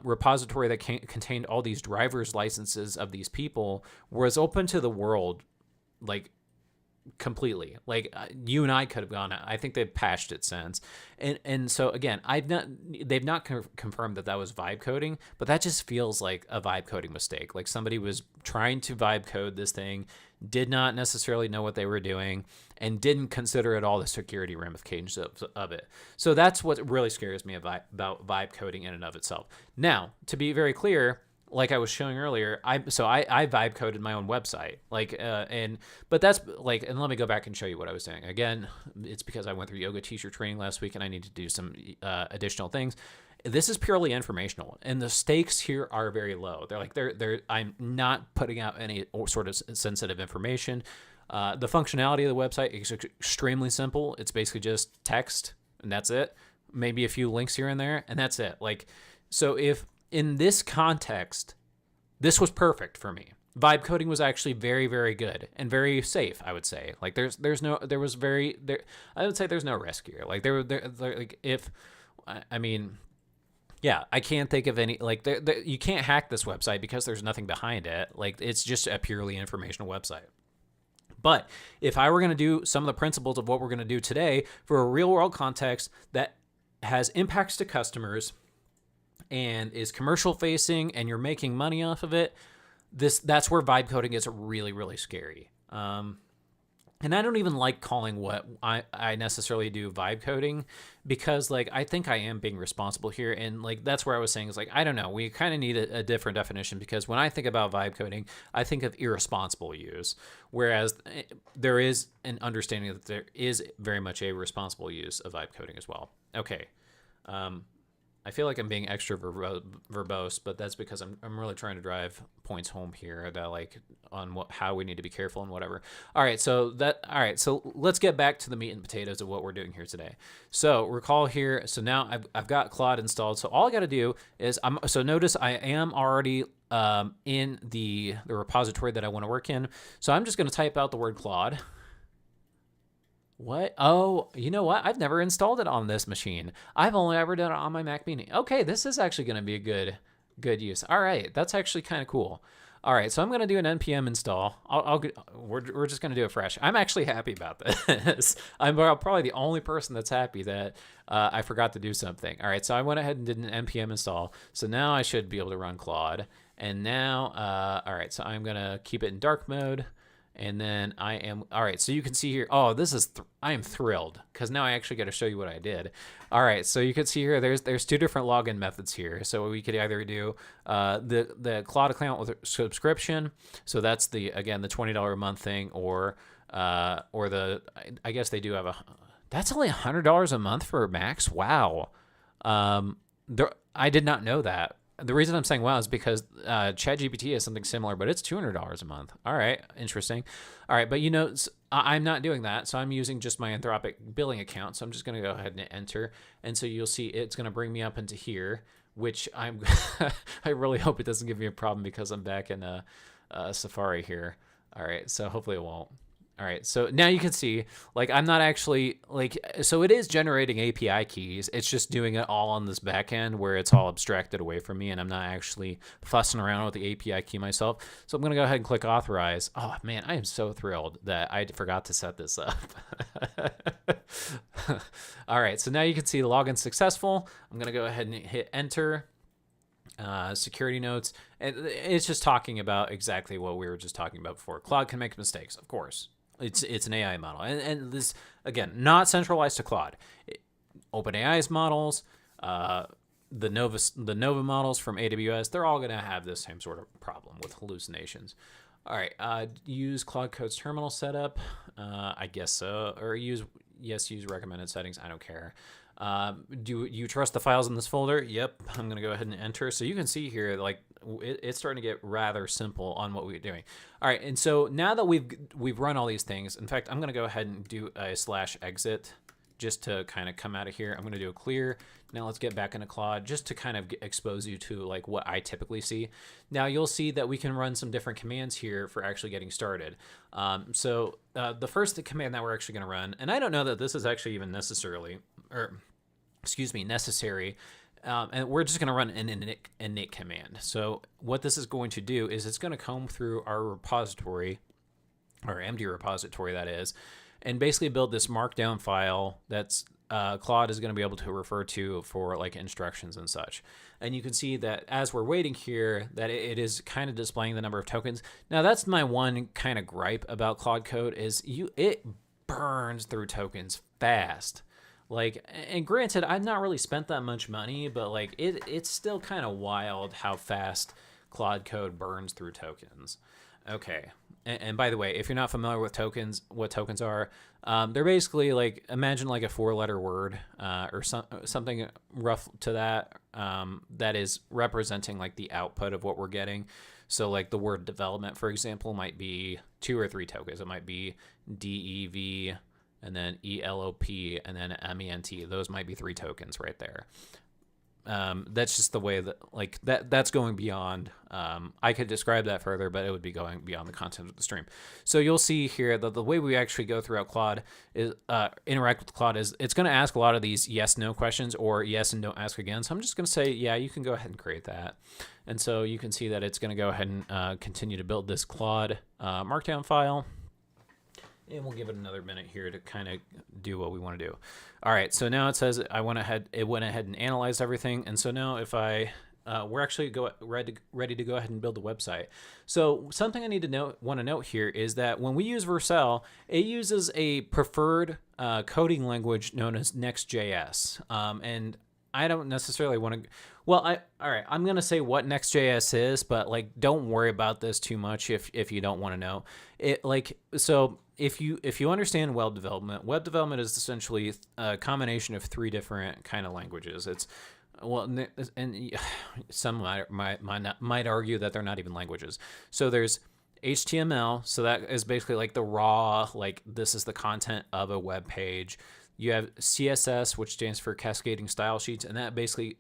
repository that contained all these driver's licenses of these people was open to the world, like completely. Like you and I could have gone. I think they've patched it since, and so again, they've not confirmed that was vibe coding, but that just feels like a vibe coding mistake. Like somebody was trying to vibe code this thing, did not necessarily know what they were doing, and didn't consider at all the security ramifications of it. So that's what really scares me about vibe coding in and of itself. Now, to be very clear, like I was showing earlier, I vibe coded my own website, but that's like, and let me go back and show you what I was doing. Again, it's because I went through yoga teacher training last week and I need to do some additional things. This is purely informational, and the stakes here are very low. I'm not putting out any sort of sensitive information. The functionality of the website is extremely simple. It's basically just text, and that's it. Maybe a few links here and there, and that's it. So if in this context, this was perfect for me. Vibe coding was actually very, very good and very safe, I would say. Like I would say there's no risk here. I can't think of any, you can't hack this website because there's nothing behind it. Like it's just a purely informational website. But if I were going to do some of the principles of what we're going to do today for a real world context that has impacts to customers and is commercial facing and you're making money off of it, that's where vibe coding gets really, really scary. And I don't even like calling what I necessarily do vibe coding, because I think I am being responsible here. And that's where I was saying is I don't know, we kind of need a different definition, because when I think about vibe coding, I think of irresponsible use, whereas there is an understanding that there is very much a responsible use of vibe coding as well. Okay. I feel like I'm being extra verbose, but that's because I'm really trying to drive points home here that on how we need to be careful and whatever. All right, so let's get back to the meat and potatoes of what we're doing here today. So recall here. So now I've got Claude installed. So all I got to do is notice I am already in the repository that I want to work in. So I'm just going to type out the word Claude. What? Oh, you know what? I've never installed it on this machine. I've only ever done it on my Mac Mini. Okay, this is actually going to be a good Good use. All right, that's actually kind of cool. All right, so I'm gonna do an npm install. We're just gonna do it fresh. I'm actually happy about this. I'm probably the only person that's happy that I forgot to do something. All right, so I went ahead and did an npm install. So now I should be able to run Claude. And now, all right, so I'm gonna keep it in dark mode. And then I am, all right, so you can see here, oh, this is, I am thrilled because now I actually got to show you what I did. All right, so you can see here, there's two different login methods here. So we could either do the Claude account with subscription. So that's the, again, the $20 a month thing, or the, I guess they do have that's only $100 a month for Max. Wow. I did not know that. The reason I'm saying wow is because ChatGPT has something similar, but it's $200 a month. All right, interesting. All right, but I'm not doing that, so I'm using just my Anthropic billing account. So I'm just going to go ahead and enter, and so you'll see it's going to bring me up into here, which I really hope it doesn't give me a problem because I'm back in Safari here. All right, so hopefully it won't. All right, so now you can see, like, I'm not actually, like, so it is generating API keys. It's just doing it all on this back end where it's all abstracted away from me, and I'm not actually fussing around with the API key myself. So I'm going to go ahead and click authorize. Oh, man, I am so thrilled that I forgot to set this up. All right, so now you can see the login successful. I'm going to go ahead and hit enter. Security notes. It's just talking about exactly what we were just talking about before. Claude can make mistakes, of course. It's an AI model, and this, again, not centralized to Claude. OpenAI's models, the Nova models from AWS, they're all going to have this same sort of problem with hallucinations. All right, use Claude Code's terminal setup. I guess so, or use recommended settings. I don't care. Do you trust the files in this folder? Yep. I'm going to go ahead and enter. So you can see here, like, it's starting to get rather simple on what we're doing. All right. And so now that we've run all these things, in fact, I'm going to go ahead and do a /exit just to kind of come out of here. I'm going to do a clear. Now let's get back into Claude just to kind of expose you to like what I typically see. Now you'll see that we can run some different commands here for actually getting started. So the first command that we're actually going to run, and I don't know that this is actually even necessary. And we're just going to run an init command. So what this is going to do is it's going to comb through our repository, our empty repository that is, and basically build this markdown file that's Claude is going to be able to refer to for like instructions and such. And you can see that as we're waiting here, that it is kind of displaying the number of tokens. Now that's my one kind of gripe about Claude Code is it burns through tokens fast. Like, and granted, I've not really spent that much money, but like it's still kind of wild how fast Claude Code burns through tokens. Okay. And by the way, if you're not familiar with tokens, what tokens are, they're basically like, imagine like a 4-letter word or something rough to that, that is representing like the output of what we're getting. So like the word development, for example, might be 2 or 3 tokens. It might be DEV and then ELOP and then MENT. Those might be 3 tokens right there. That's just the way that like that's going beyond. I could describe that further, but it would be going beyond the content of the stream. So you'll see here that the way we actually go throughout Claude is interact with Claude is it's going to ask a lot of these yes/no questions or yes and don't ask again. So I'm just going to say, yeah, you can go ahead and create that. And so you can see that it's going to go ahead and continue to build this Claude markdown file. And we'll give it another minute here to kind of do what we want to do. All right, so now it says it went ahead and analyzed everything. And so now if we're actually ready to go ahead and build the website. So something I need to want to note here is that when we use Vercel, it uses a preferred coding language known as Next.js. And I don't necessarily want to. Well, all right. I'm gonna say what Next.js is, but like, don't worry about this too much if you don't want to know it. Like, so if you understand web development is essentially a combination of 3 different kind of languages. It's and some might argue that they're not even languages. So there's HTML, so that is basically like the raw, like this is the content of a web page. You have CSS, which stands for Cascading Style Sheets, and that basically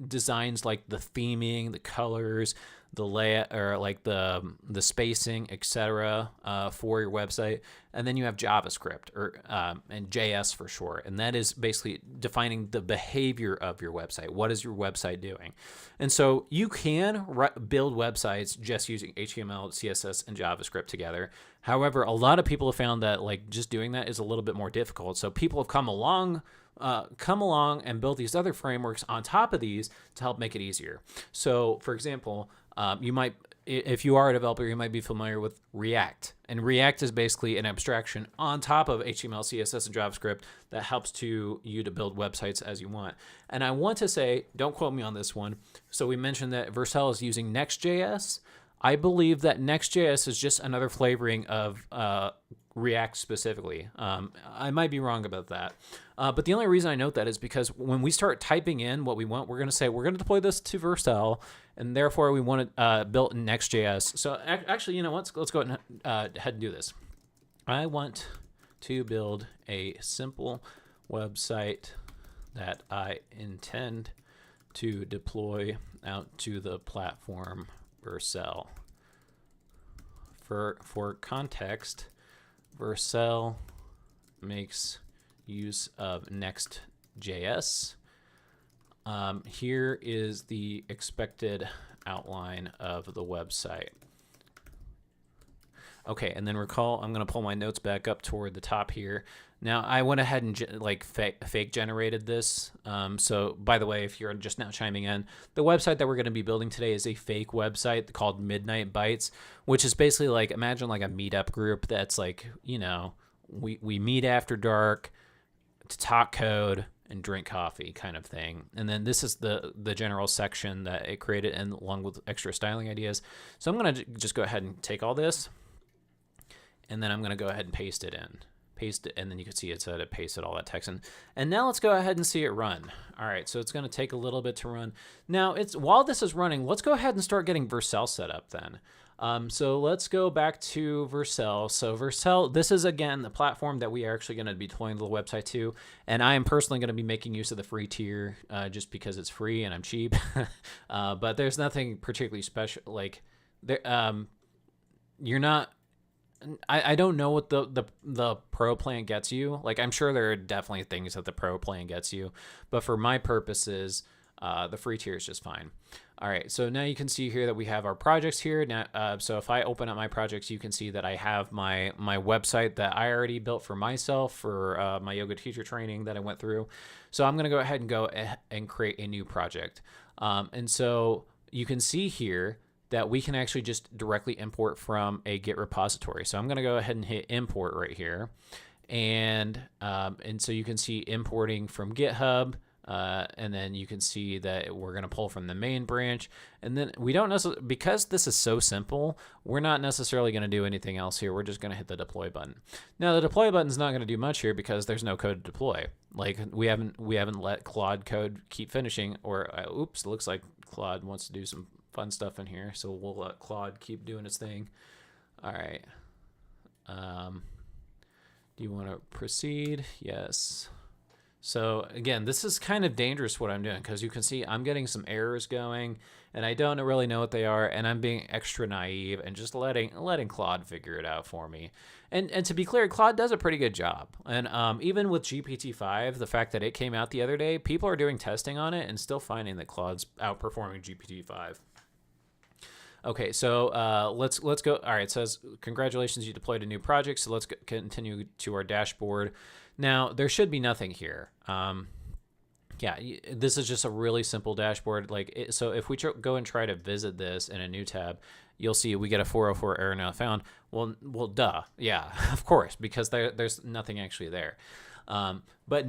designs like the theming, the colors, the layout, or like the spacing, etc., for your website. And then you have JavaScript or and JS for short, and that is basically defining the behavior of your website. What is your website doing? And so you can build websites just using HTML, CSS, and JavaScript together. However, a lot of people have found that like just doing that is a little bit more difficult. So people have come along and built these other frameworks on top of these to help make it easier. So, for example, you might, if you are a developer, you might be familiar with React. And React is basically an abstraction on top of HTML, CSS, and JavaScript that helps you to build websites as you want. And I want to say, don't quote me on this one. So we mentioned that Vercel is using Next.js. I believe that Next.js is just another flavoring of React specifically. I might be wrong about that. But the only reason I note that is because when we start typing in what we want, we're going to say we're going to deploy this to Vercel, and therefore we want it built in Next.js. So actually, you know what? Let's go ahead and do this. I want to build a simple website that I intend to deploy out to the platform Vercel. For context, Vercel makes use of Next.js. Here is the expected outline of the website. Okay, and then recall, I'm going to pull my notes back up toward the top here. Now, I went ahead and like fake generated this. So, by the way, if you're just now chiming in, the website that we're going to be building today is a fake website called Midnight Bytes, which is basically like, imagine like a meetup group that's like, you know, we meet after dark to talk code and drink coffee kind of thing. And then this is the general section that it created, and along with extra styling ideas. So I'm going to just go ahead and take all this, and then I'm going to go ahead and paste it in. Paste it, and then you can see it said it pasted all that text in. And now let's go ahead and see it run. All right, so it's going to take a little bit to run. Now, while this is running, let's go ahead and start getting Vercel set up then. So let's go back to Vercel. So Vercel, this is again the platform that we are actually going to be deploying the website to, and I am personally going to be making use of the free tier just because it's free and I'm cheap. But there's nothing particularly special. Like there, you're not. I don't know what the pro plan gets you. Like, I'm sure there are definitely things that the pro plan gets you, but for my purposes, the free tier is just fine. All right, so now you can see here that we have our projects here. Now, so if I open up my projects, you can see that I have my website that I already built for myself for my yoga teacher training that I went through. So I'm gonna go ahead and create a new project. And so you can see here that we can actually just directly import from a Git repository. So I'm going to go ahead and hit import right here. And so you can see importing from GitHub. And then you can see that we're going to pull from the main branch. And then we don't necessarily, because this is so simple, we're not necessarily going to do anything else here. We're just going to hit the deploy button. Now the deploy button is not going to do much here because there's no code to deploy. Like we haven't let Claude code keep finishing, or oops, it looks like Claude wants to do some fun stuff in here, so we'll let Claude keep doing its thing. All right. Do you want to proceed? Yes. So again, this is kind of dangerous what I'm doing, because you can see I'm getting some errors going, and I don't really know what they are, and I'm being extra naive and just letting Claude figure it out for me. And to be clear, Claude does a pretty good job. And even with GPT-5, the fact that it came out the other day, people are doing testing on it and still finding that Claude's outperforming GPT-5. Okay, so let's go. All right, it says, congratulations, you deployed a new project. So let's continue to our dashboard. Now, there should be nothing here. Yeah, this is just a really simple dashboard. So if we go and try to visit this in a new tab, you'll see we get a 404 error not found. Well, duh. Yeah, of course, because there's nothing actually there. But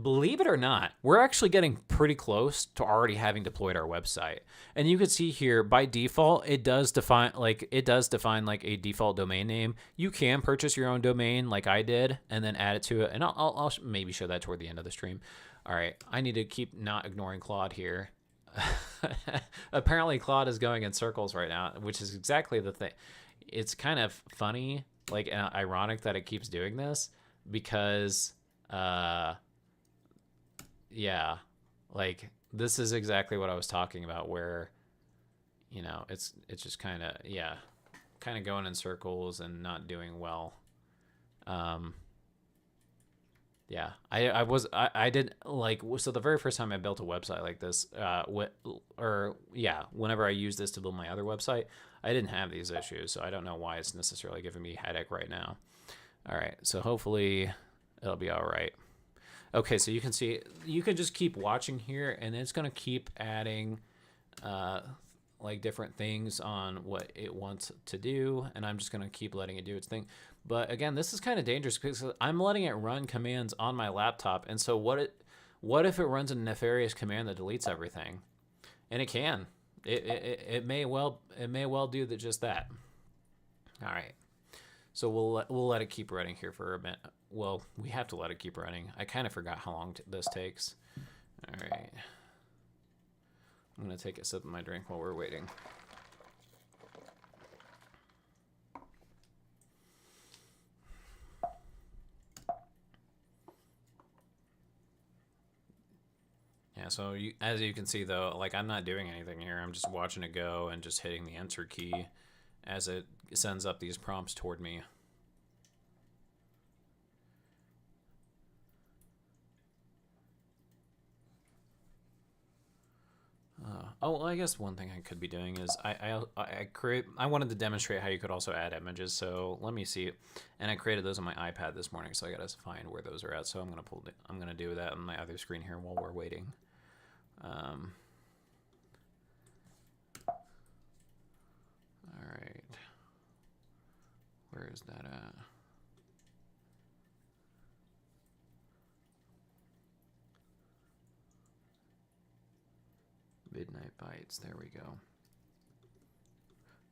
believe it or not, we're actually getting pretty close to already having deployed our website. And you can see here by default, it does define like a default domain name. You can purchase your own domain like I did and then add it to it. And I'll maybe show that toward the end of the stream. All right, I need to keep not ignoring Claude here. Apparently Claude is going in circles right now, which is exactly the thing. It's kind of funny, like ironic that it keeps doing this, because yeah, like this is exactly what I was talking about, where, you know, it's just kind of, yeah, kind of going in circles and not doing well. Yeah, I did like, so the very first time I built a website like this, whenever I used this to build my other website, I didn't have these issues, so I don't know why it's necessarily giving me a headache right now. All right, so hopefully it'll be all right. Okay, so you can see, you can just keep watching here, and it's gonna keep adding like different things on what it wants to do, and I'm just gonna keep letting it do its thing. But again, this is kind of dangerous because I'm letting it run commands on my laptop, and so what if it runs a nefarious command that deletes everything? And it can. It may well do that, just that. All right. So we'll let it keep running here for a minute. Well, we have to let it keep running. I kind of forgot how long this takes. All right. I'm gonna take a sip of my drink while we're waiting. Yeah, so as you can see though, like I'm not doing anything here. I'm just watching it go and just hitting the enter key as it sends up these prompts toward me. Oh, well, I guess one thing I could be doing is I wanted to demonstrate how you could also add images. So let me see, and I created those on my iPad this morning. So I gotta find where those are at. So I'm gonna do that on my other screen here while we're waiting. All right, where is that at? Midnight Bites, there we go.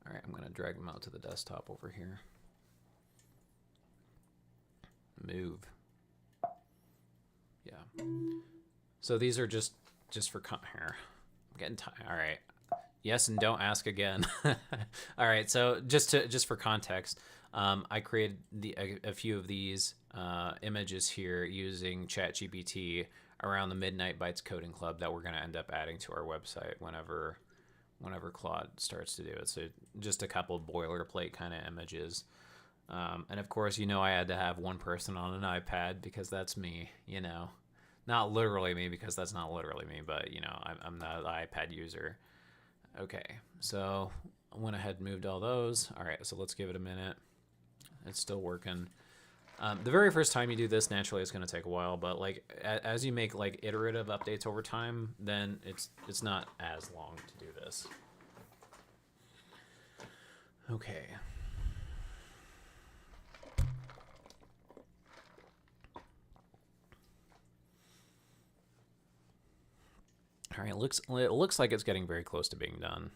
All right, I'm gonna drag them out to the desktop over here. Move. Yeah. So these are just for here. I'm getting tired. All right. Yes, and don't ask again. All right. So just for context, I created a few of these images here using ChatGPT around the Midnight Bites Coding Club that we're going to end up adding to our website whenever Claude starts to do it. So just a couple of boilerplate kind of images. And of course, you know, I had to have one person on an iPad because that's me, you know. Not literally me, because that's not literally me, but, you know, I'm not an iPad user. Okay, so I went ahead and moved all those. All right, so let's give it a minute. It's still working. The very first time you do this, naturally, it's going to take a while, but like as you make like iterative updates over time, then it's not as long to do this. Okay. All right, it looks like it's getting very close to being done.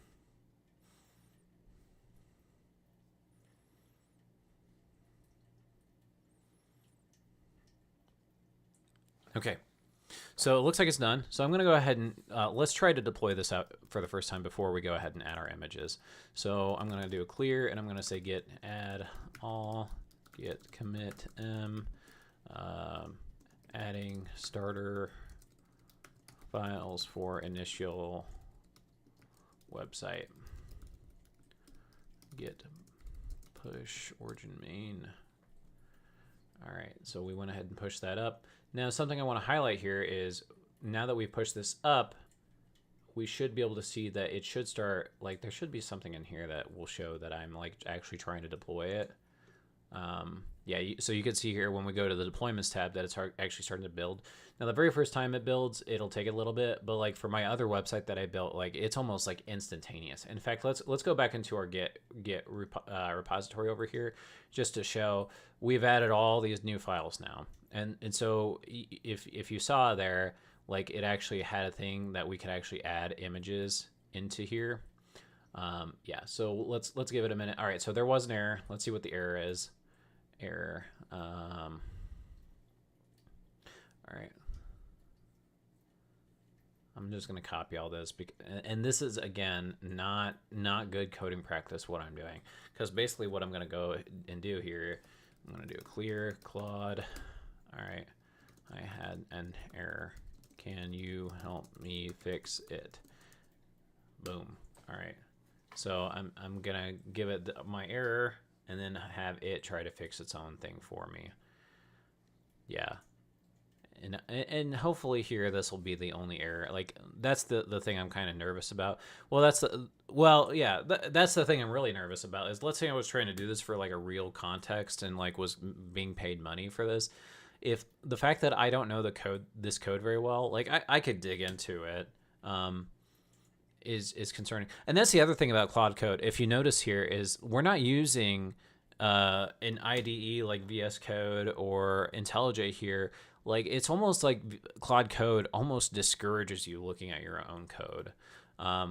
Okay, so it looks like it's done. So I'm going to go ahead and let's try to deploy this out for the first time before we go ahead and add our images. So I'm going to do a clear, and I'm going to say git add all, git commit m, adding starter files for initial website, git push origin main. All right, so we went ahead and pushed that up. Now, something I want to highlight here is now that we've pushed this up, we should be able to see that it should start, like there should be something in here that will show that I'm like actually trying to deploy it. Yeah, so you can see here when we go to the deployments tab that it's actually starting to build. Now, the very first time it builds, it'll take a little bit, but like for my other website that I built, like it's almost like instantaneous. In fact, let's go back into our git repository over here just to show we've added all these new files now. And so if you saw there, like it actually had a thing that we could actually add images into here. Yeah, so let's give it a minute. All right, so there was an error. Let's see what the error is. Error. All right. I'm just going to copy all this, and this is again not good coding practice what I'm doing, because basically what I'm going to go and do here, I'm going to do a clear Claude. All right, I had an error can you help me fix it? Boom. All right. So I'm gonna give it my error and then have it try to fix its own thing for me. Yeah. And hopefully here this will be the only error. Like that's the thing I'm kind of nervous about. Well, that's that's the thing I'm really nervous about is let's say I was trying to do this for like a real context and like was being paid money for this. If the fact that I don't know this code very well, like I could dig into it. Is concerning. And that's the other thing about Claude Code. If you notice here is we're not using an IDE like VS Code or IntelliJ here. Like it's almost like Claude Code almost discourages you looking at your own code,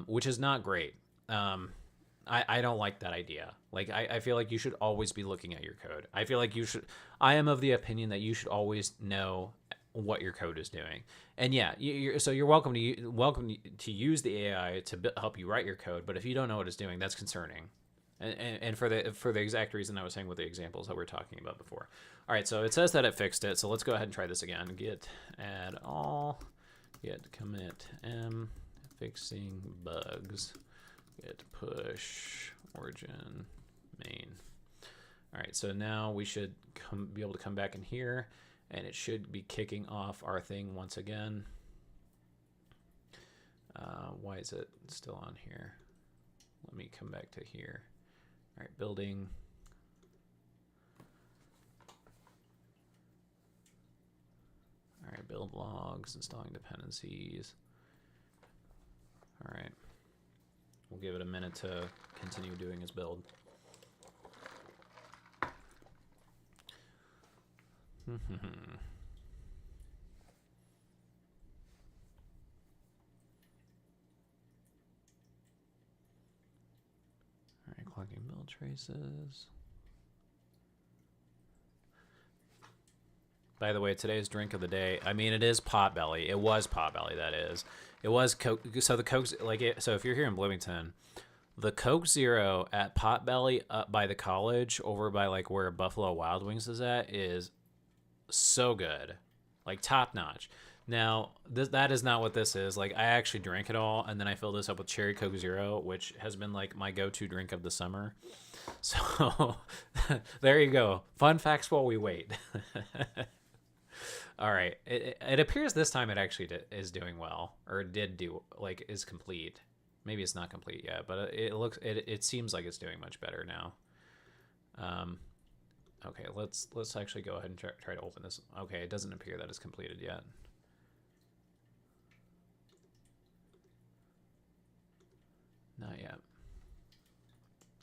which is not great. I don't like that idea. Like I feel like you should always be looking at your code. I feel like you should. I am of the opinion that you should always know what your code is doing. And yeah, you're welcome to use the AI to help you write your code. But if you don't know what it's doing, that's concerning. And for the exact reason I was saying with the examples that we were talking about before. All right, so it says that it fixed it. So let's go ahead and try this again. Git add all, git commit m, fixing bugs, git push origin main. All right, so now we should be able to come back in here, and it should be kicking off our thing once again. Why is it still on here? Let me come back to here. All right, building. All right, build logs, installing dependencies. All right. We'll give it a minute to continue doing his build. All right, clocking build traces. By the way, today's drink of the day, I mean, it is Potbelly. It was Potbelly, that is. It was Coke. So the Coke's, so if you're here in Bloomington, the Coke Zero at Potbelly up by the college, over by like where Buffalo Wild Wings is at, is so good. Like top notch. Now, that is not what this is. Like, I actually drank it all, and then I filled this up with Cherry Coke Zero, which has been like my go-to drink of the summer. So, there you go. Fun facts while we wait. All right. It appears this time it actually is doing well, or did do, like, is complete. Maybe it's not complete yet, but it seems like it's doing much better now. Okay, let's actually go ahead and try to open this. Okay, it doesn't appear that it's completed yet. Not yet.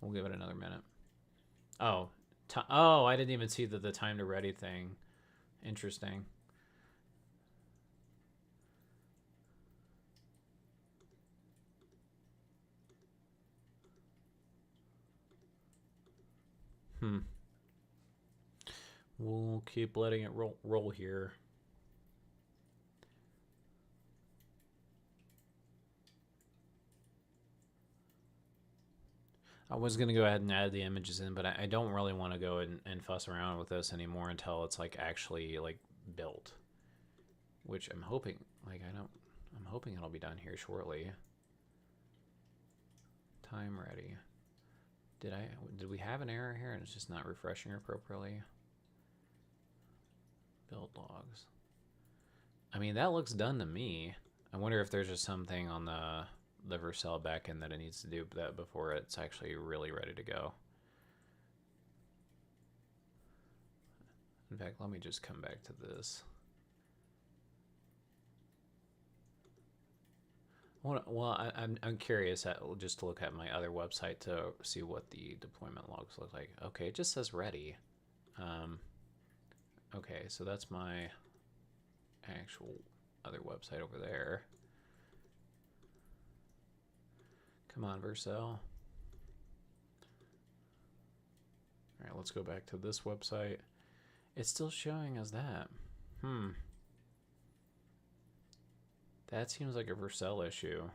We'll give it another minute. Oh, I didn't even see the time to ready thing. Interesting. We'll keep letting it roll here. I was going to go ahead and add the images in, but I don't really want to go and fuss around with this anymore until it's like actually like built, which I'm hoping, I'm hoping it'll be done here shortly. Time ready. Did we have an error here and it's just not refreshing appropriately? Build logs. I mean, that looks done to me. I wonder if there's just something on the Vercel backend that it needs to do that before it's actually really ready to go. In fact, let me just come back to this. Well, I'm curious just to look at my other website to see what the deployment logs look like. Okay, it just says ready. Okay, so that's my actual other website over there. Come on, Vercel. All right, let's go back to this website. It's still showing as that. That seems like a Vercel issue,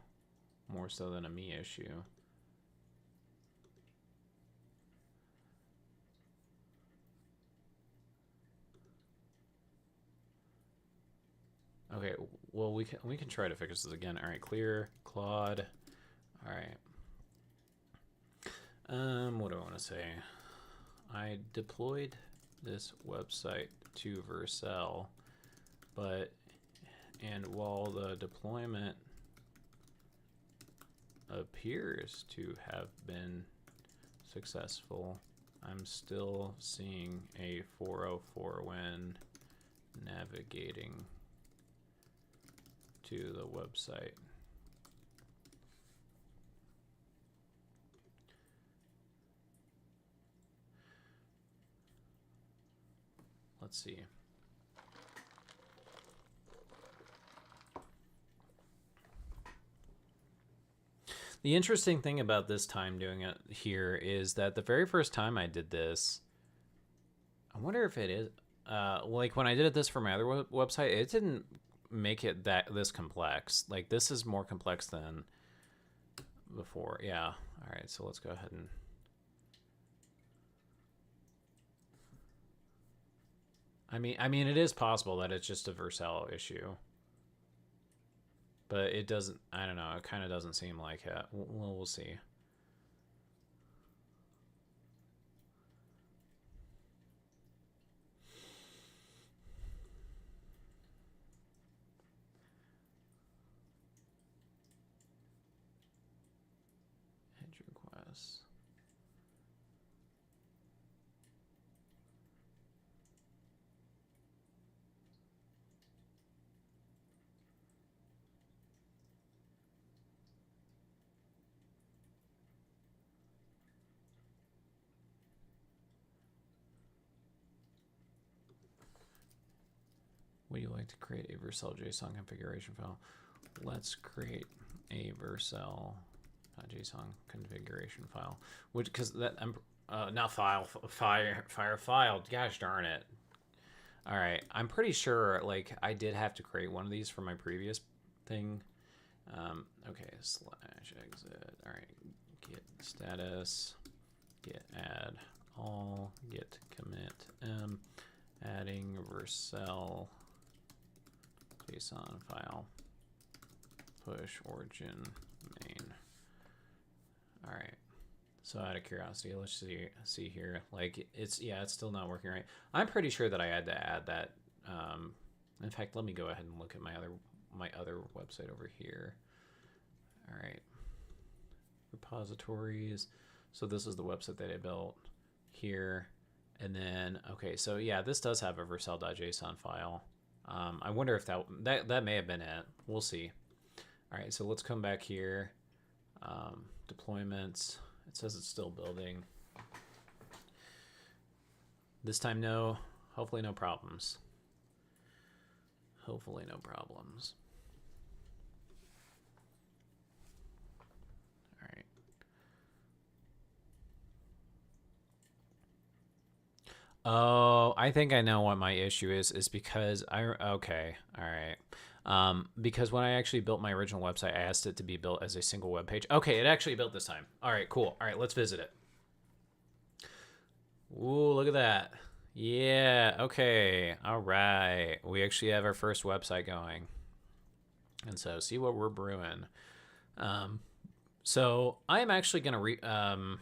more so than a me issue. Okay, well, we can try to fix this again. All right, clear Claude. All right. What do I want to say? I deployed this website to Vercel, and while the deployment appears to have been successful, I'm still seeing a 404 when navigating to the website. Let's see. The interesting thing about this time doing it here is that the very first time I did this, I wonder if it is, like when I did this for my other website, it didn't make it this complex. Like this is more complex than before. Yeah. All right. So let's go ahead and. I mean, it is possible that it's just a Vercel issue, but it doesn't. I don't know. It kind of doesn't seem like it. We'll see. Edge requests. Would you like to create a Vercel JSON configuration file? Let's create a Vercel.json configuration file, which because that I'm not file file. Gosh darn it! All right, I'm pretty sure like I did have to create one of these for my previous thing. Okay, /exit. All right, git status, git add all, git commit adding Vercel JSON file, push origin main. All right. So out of curiosity, let's see here. Like it's still not working right. I'm pretty sure that I had to add that. In fact, let me go ahead and look at my other website over here. All right. Repositories. So this is the website that I built here. And then, okay, so yeah, this does have a Vercel.json file. I wonder if that may have been it. We'll see. All right, so let's come back here. Deployments. It says it's still building. This time, no. Hopefully, no problems. Hopefully, no problems. All right. Oh, I think I know what my issue is because okay, all right. Because when I actually built my original website, I asked it to be built as a single web page. Okay, it actually built this time. All right, cool. All right, let's visit it. Ooh, look at that. Yeah, okay. All right. We actually have our first website going. And so see what we're brewing. So I am actually going to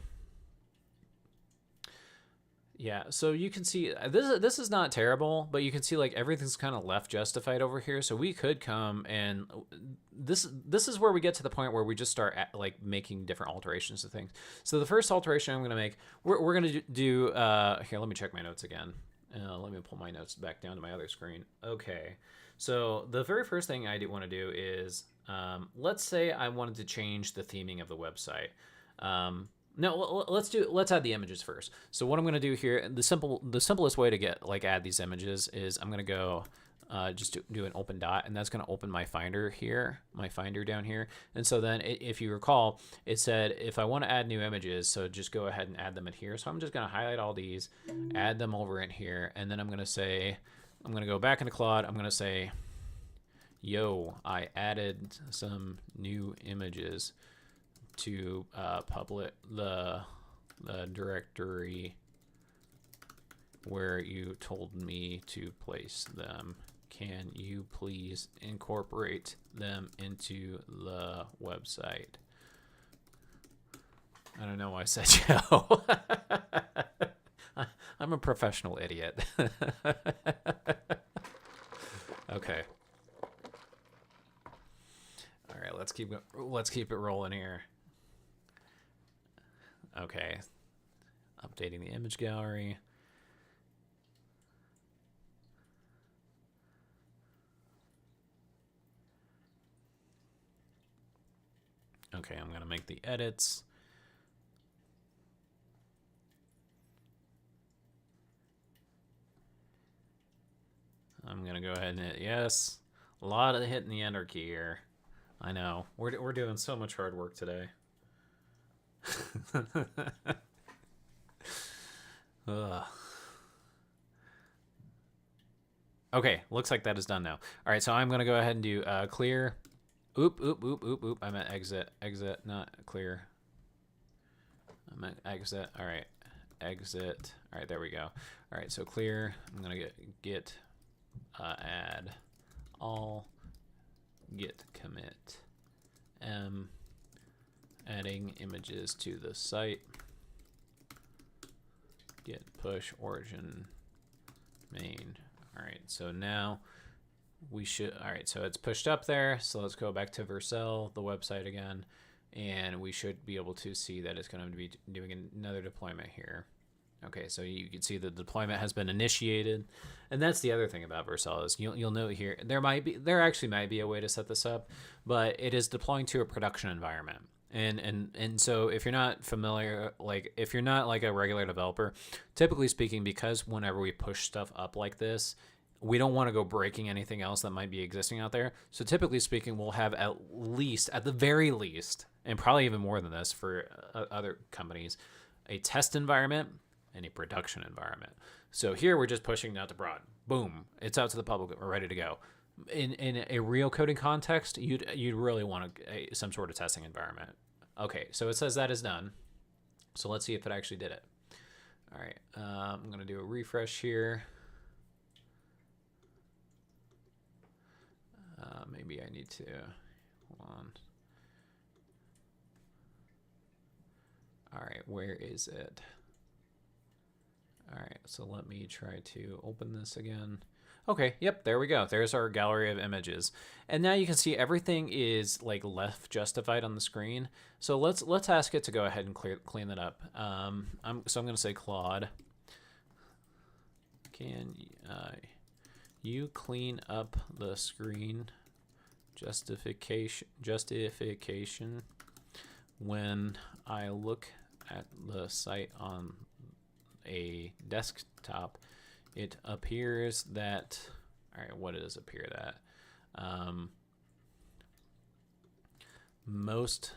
yeah, so you can see this is not terrible, but you can see like everything's kind of left justified over here. So we could come and this is where we get to the point where we just start like making different alterations to things. So the first alteration I'm going to make, we're going to do here. Let me check my notes again. Let me pull my notes back down to my other screen. Okay, so the very first thing I want to do is let's say I wanted to change the theming of the website. No, let's add the images first. So what I'm going to do here, the simplest way to get add these images is I'm going to go just do an open dot, and that's going to open my Finder here, my Finder down here. And so then if you recall, it said if I want to add new images, so just go ahead and add them in here. So I'm just going to highlight all these, add them over in here, and then I'm going to go back into Claude. I'm going to say, yo, I added some new images to public the directory where you told me to place them. can you please incorporate them into the website? I don't know why I said Joe. I'm a professional idiot. Okay. All right, let's keep it rolling here. Okay. Updating the image gallery. Okay, I'm going to make the edits. I'm going to go ahead and hit yes. A lot of hitting the enter key here. I know. We're doing so much hard work today. Ugh. Okay, looks like that is done now. All right, so I'm going to go ahead and do clear. Oop. I meant exit. Exit, not clear. I meant exit. All right, exit. All right, there we go. All right, so clear. I'm going to get add all, git commit adding images to the site, git push origin main. All right, so now we should, all right, so it's pushed up there. So let's go back to Vercel, the website again, and we should be able to see that it's going to be doing another deployment here. Okay, so you can see the deployment has been initiated, and that's the other thing about Vercel is you'll note here there actually might be a way to set this up, but it is deploying to a production environment. And so if you're not familiar, like if you're not like a regular developer, typically speaking, because whenever we push stuff up like this, we don't want to go breaking anything else that might be existing out there. So typically speaking, we'll have at the very least, and probably even more than this for other companies, a test environment and a production environment. So here we're just pushing out to prod. Boom, it's out to the public. We're ready to go. In a real coding context, you'd really want some sort of testing environment. Okay, so it says that is done. So let's see if it actually did it. All right, I'm gonna do a refresh here. Maybe I need to, hold on. All right, where is it? All right, so let me try to open this again. Okay, yep, there we go. There's our gallery of images. And now you can see everything is like left justified on the screen. So let's ask it to go ahead and clean that up. I'm going to say Claude, can you clean up the screen justification when I look at the site on a desktop? It appears that, all right, what does appear that? Most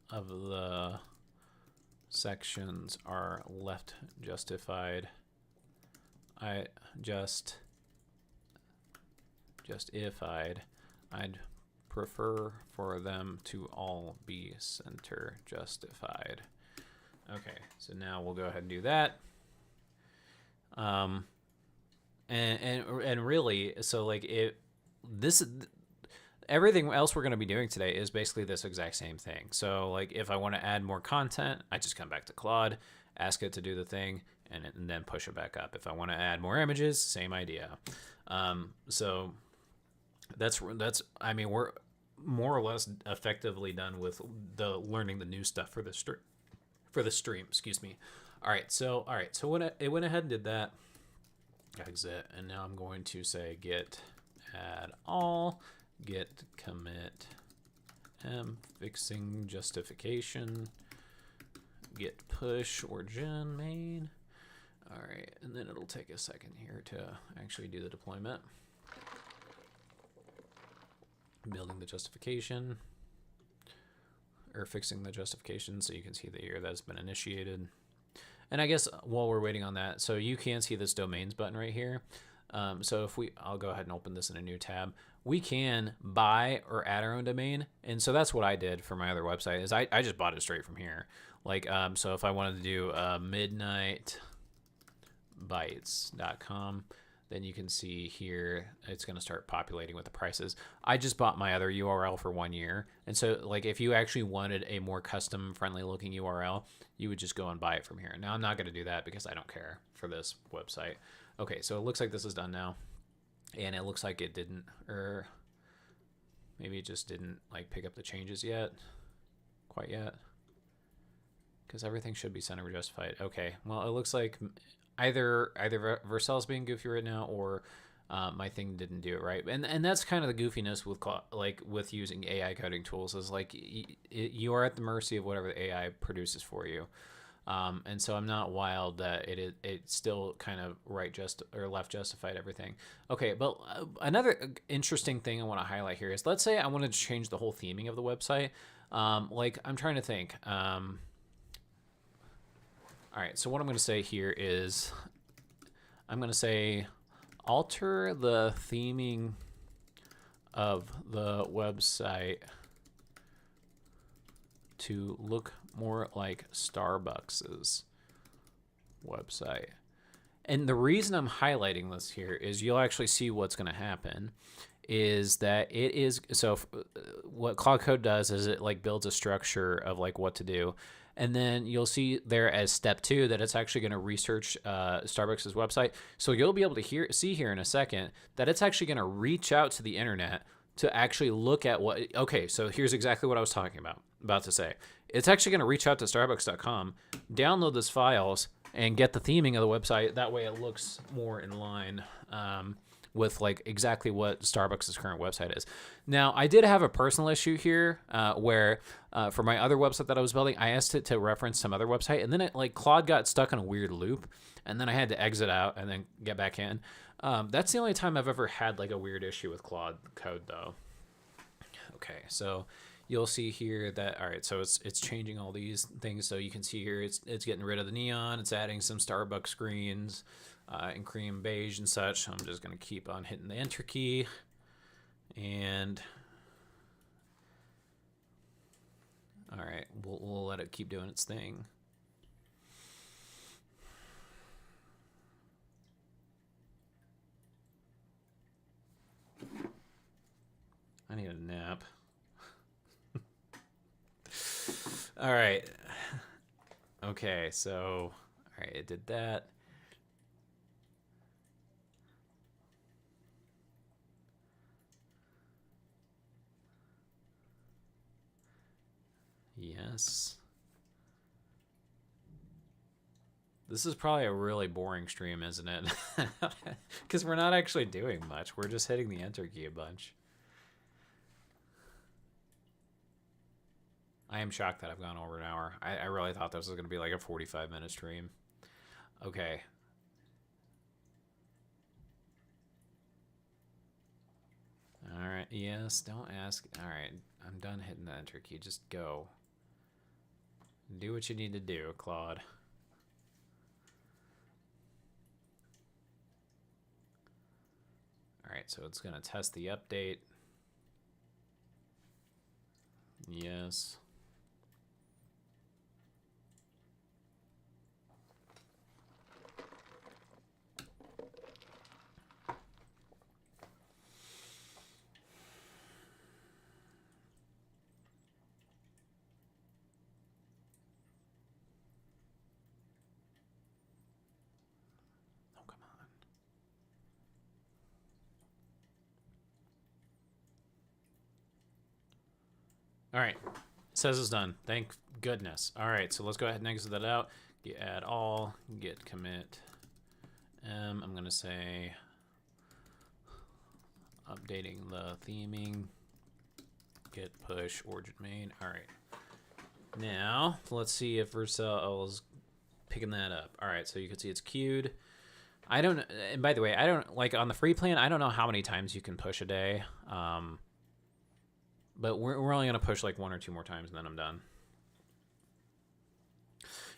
of the sections are left justified. I justified. I'd prefer for them to all be center justified. Okay, so now we'll go ahead and do that. And really, so like everything else we're going to be doing today is basically this exact same thing. So like if I want to add more content, I just come back to Claude, ask it to do the thing, and then push it back up. If I want to add more images, same idea. So that's I mean, we're more or less effectively done with the learning the new stuff for the stream. Excuse me. All right, so when it went ahead and did that, exit, and now I'm going to say git add all, git commit fixing justification, git push origin main. All right, and then it'll take a second here to actually do the deployment. Building the justification, or fixing the justification, so you can see the error that's been initiated. And I guess while we're waiting on that, so you can see this domains button right here. So if I'll go ahead and open this in a new tab. We can buy or add our own domain. And so that's what I did for my other website is I just bought it straight from here. Like, so if I wanted to do midnightbytes.com, then you can see here it's going to start populating with the prices. I just bought my other URL for 1 year. And so like if you actually wanted a more custom friendly looking URL, you would just go and buy it from here. Now I'm not going to do that because I don't care for this website. Okay, so it looks like this is done now. And it looks like it didn't, or maybe it just didn't like pick up the changes yet, quite yet. Because everything should be center justified. Okay, well, it looks like either Vercel's being goofy right now, or my thing didn't do it right. And that's kind of the goofiness with with using AI coding tools, is like you are at the mercy of whatever the AI produces for you. And so I'm not wild that it's still kind of left justified everything. Okay, but another interesting thing I want to highlight here is, let's say I wanted to change the whole theming of the website. Like I'm trying to think. All right, so what I'm going to say here is I'm going to say alter the theming of the website to look more like Starbucks's website. And the reason I'm highlighting this here is you'll actually see what's going to happen is that it is, so what Claude Code does is it like builds a structure of like what to do. And then you'll see there as step 2 that it's actually going to research Starbucks' website. So you'll be able to see here in a second that it's actually going to reach out to the internet to actually look at what, okay, so here's exactly what I was talking about to say. It's actually going to reach out to Starbucks.com, download those files, and get the theming of the website. That way it looks more in line with like exactly what Starbucks' current website is. Now, I did have a personal issue here where for my other website that I was building, I asked it to reference some other website, and then it like Claude got stuck in a weird loop, and then I had to exit out and then get back in. That's the only time I've ever had like a weird issue with Claude Code though. Okay, so you'll see here that, all right, so it's changing all these things. So you can see here it's getting rid of the neon, it's adding some Starbucks screens in cream beige and such. I'm just going to keep on hitting the enter key, and all right, we'll let it keep doing its thing. I need a nap. All right. Okay, so all right, it did that. Yes. This is probably a really boring stream, isn't it? Because we're not actually doing much. We're just hitting the enter key a bunch. I am shocked that I've gone over an hour. I really thought this was going to be like a 45-minute stream. Okay. All right. Yes, don't ask. All right. I'm done hitting the enter key. Just go. Do what you need to do, Claude. All right, so it's going to test the update. Yes. All right, it says it's done. Thank goodness. All right, so let's go ahead and exit that out. Get add all, get commit. I'm gonna say updating the theming, get push origin main. All right, now let's see if Vercel is picking that up. All right, so you can see it's queued. I don't, and by the way, I don't, like on the free plan, I don't know how many times you can push a day. But we're only going to push like 1 or 2 more times, and then I'm done.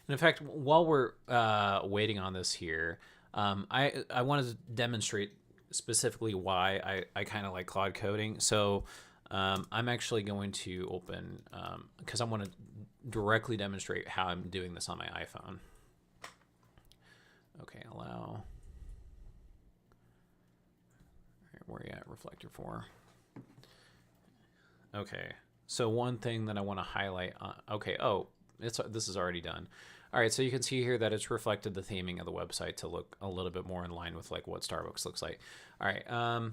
And in fact, while we're waiting on this here, I wanted to demonstrate specifically why I kind of like Claude coding. So I'm actually going to open, because I want to directly demonstrate how I'm doing this on my iPhone. Okay, allow. where are you at, Reflector 4? Okay, so one thing that I want to highlight, okay, oh, this is already done. All right, so you can see here that it's reflected the theming of the website to look a little bit more in line with like what Starbucks looks like. All right,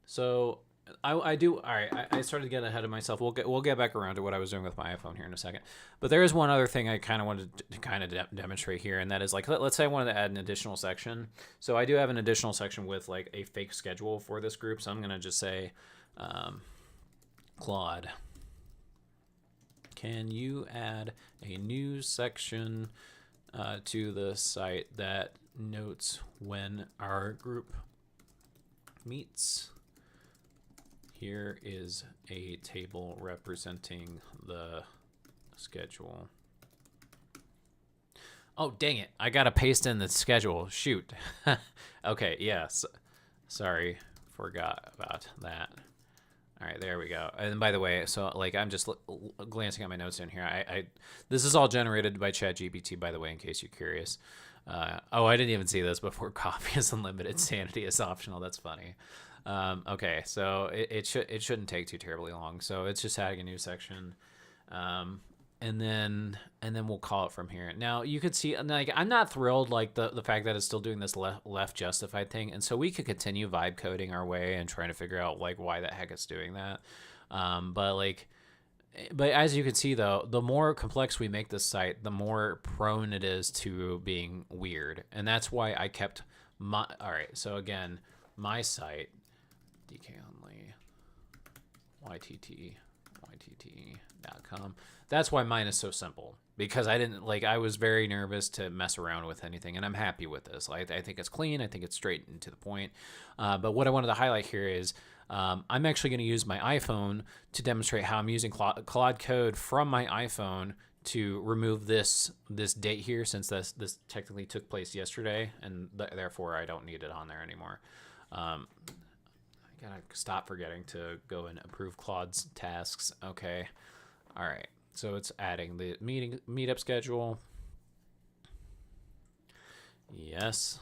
so I do. All right, I started to get ahead of myself. We'll get back around to what I was doing with my iPhone here in a second. But there is one other thing I kind of wanted to kind of demonstrate here, and that is like let's say I wanted to add an additional section. So I do have an additional section with like a fake schedule for this group. So I'm gonna just say, Claude, can you add a new section to the site that notes when our group meets? Here is a table representing the schedule. Oh, dang it. I got to paste in the schedule. Shoot. Okay, yes. Sorry. Forgot about that. All right, there we go. And by the way, so like I'm just glancing at my notes in here. This is all generated by ChatGPT, by the way, in case you're curious. Oh, I didn't even see this before. Coffee is unlimited. Sanity is optional. That's funny. Okay, so it shouldn't take too terribly long. So it's just adding a new section, and then we'll call it from here. Now you could see, like, I'm not thrilled like the fact that it's still doing this left justified thing, and so we could continue vibe coding our way and trying to figure out like why the heck it's doing that. But as you can see though, the more complex we make this site, the more prone it is to being weird, and that's why I kept my. All right, so again, my site. DK only ytt.com. That's why mine is so simple, because I was very nervous to mess around with anything, and I'm happy with this. I think it's clean. I think it's straight and to the point. But what I wanted to highlight here is I'm actually going to use my iPhone to demonstrate how I'm using Claude Code from my iPhone to remove this date here, since this technically took place yesterday, and therefore I don't need it on there anymore. I gotta stop forgetting to go and approve Claude's tasks. Okay. All right. So it's adding the meetup schedule. Yes.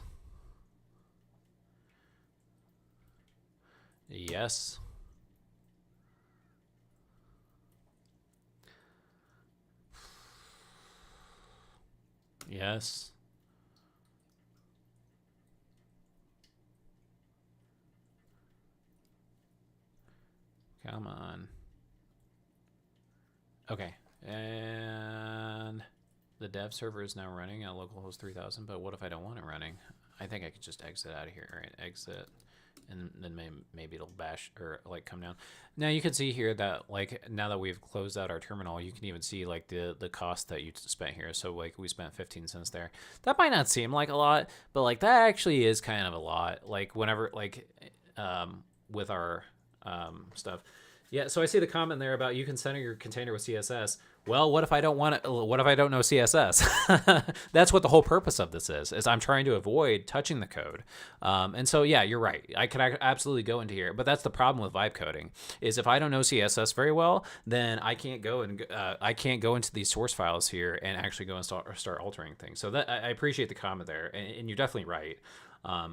Yes. Yes. Come on. Okay. And the dev server is now running at localhost 3000, but what if I don't want it running? I think I could just exit out of here. All right, exit. And then maybe it'll bash or like come down. Now you can see here that like now that we've closed out our terminal, you can even see like the cost that you spent here. So like we spent 15 cents there. That might not seem like a lot, but like that actually is kind of a lot. Like whenever like with our stuff. Yeah, so I see the comment there about you can center your container with CSS. Well, what if I don't want to? What if I don't know CSS? That's what the whole purpose of this is I'm trying to avoid touching the code. And so, yeah, you're right. I can absolutely go into here, but that's the problem with vibe coding. Is if I don't know CSS very well, then I can't go into these source files here and actually go and start altering things. So that I appreciate the comment there, and you're definitely right. Yeah.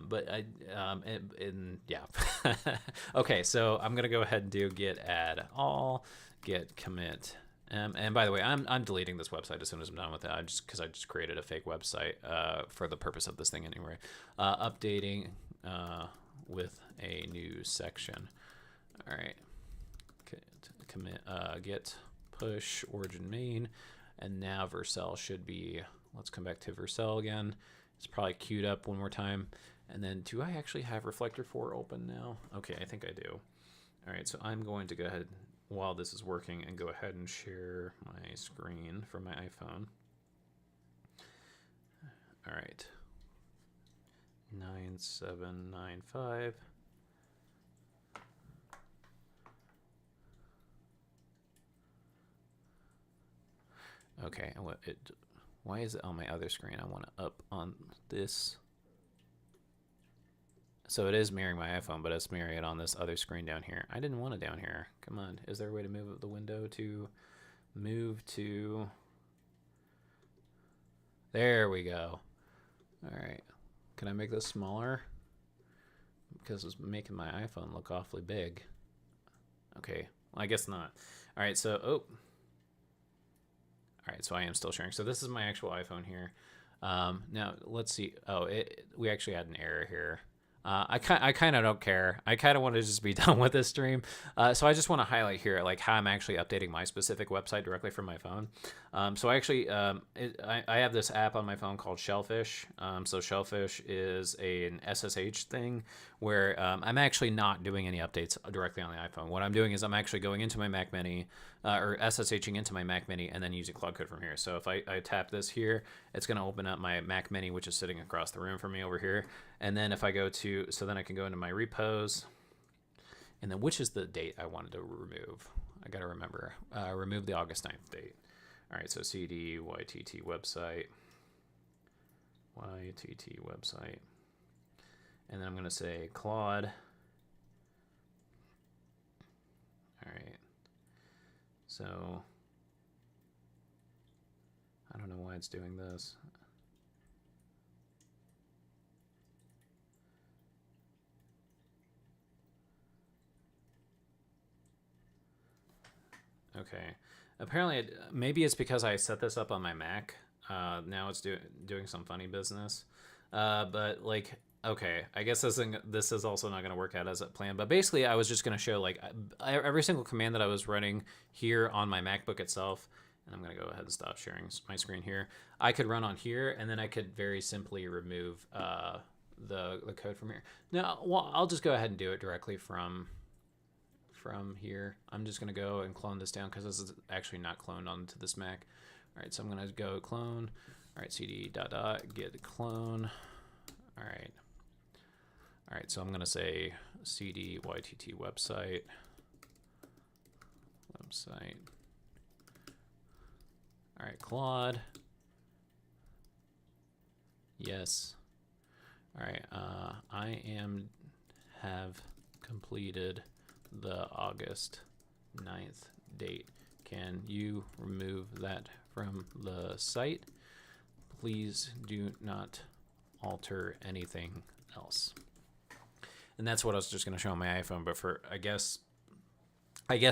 Okay, so I'm gonna go ahead and do git add all, git commit. And by the way, I'm deleting this website as soon as I'm done with it. Because I just created a fake website for the purpose of this thing anyway. Updating with a new section. All right. Commit git push origin main, and now Vercel should be. Let's come back to Vercel again. It's probably queued up one more time. And then do I actually have Reflector 4 open now? Okay, I think I do. All right, so I'm going to go ahead while this is working and go ahead and share my screen from my iPhone. All right. 9795. Okay, why is it on my other screen? I want to up on this. So it is mirroring my iPhone, but it's mirroring it on this other screen down here. I didn't want it down here. Come on. Is there a way to move the window to move to? There we go. All right. Can I make this smaller? because it's making my iPhone look awfully big. Okay, well, I guess not. All right, so, all right, so I am still sharing. So this is my actual iPhone here. Now, let's see. Oh, we actually had an error here. I kind of don't care. I kind of want to just be done with this stream. So I just want to highlight here like how I'm actually updating my specific website directly from my phone. So I actually I have this app on my phone called Shellfish. So Shellfish is an SSH thing where I'm actually not doing any updates directly on the iPhone. What I'm doing is I'm actually going into my Mac Mini or SSHing into my Mac Mini and then using Cloud Code from here. So if I tap this here, it's going to open up my Mac Mini, which is sitting across the room from me over here. And then if I go to, so then I can go into my repos, and then which is the date I wanted to remove. I got to remember, remove the August 9th date. All right, so CD, YTT website, and then I'm going to say Claude. All right, so I don't know why it's doing this. Okay, apparently maybe it's because I set this up on my Mac. Now it's doing some funny business. But like, okay, I guess this is also not going to work out as a plan. But basically, I was just going to show like every single command that I was running here on my MacBook itself. And I'm going to go ahead and stop sharing my screen here. I could run on here, and then I could very simply remove the code from here. Now, well, I'll just go ahead and do it directly from here. I'm just going to go and clone this down because this is actually not cloned onto this Mac. All right, so I'm going to go clone. All right, cd ... git clone. All right, so I'm going to say cd YTT website. All right, Claude. Yes. All right, I have completed the August 9th date. Can you remove that from the site? Please do not alter anything else. And that's what I was just going to show on my iPhone, but for I guess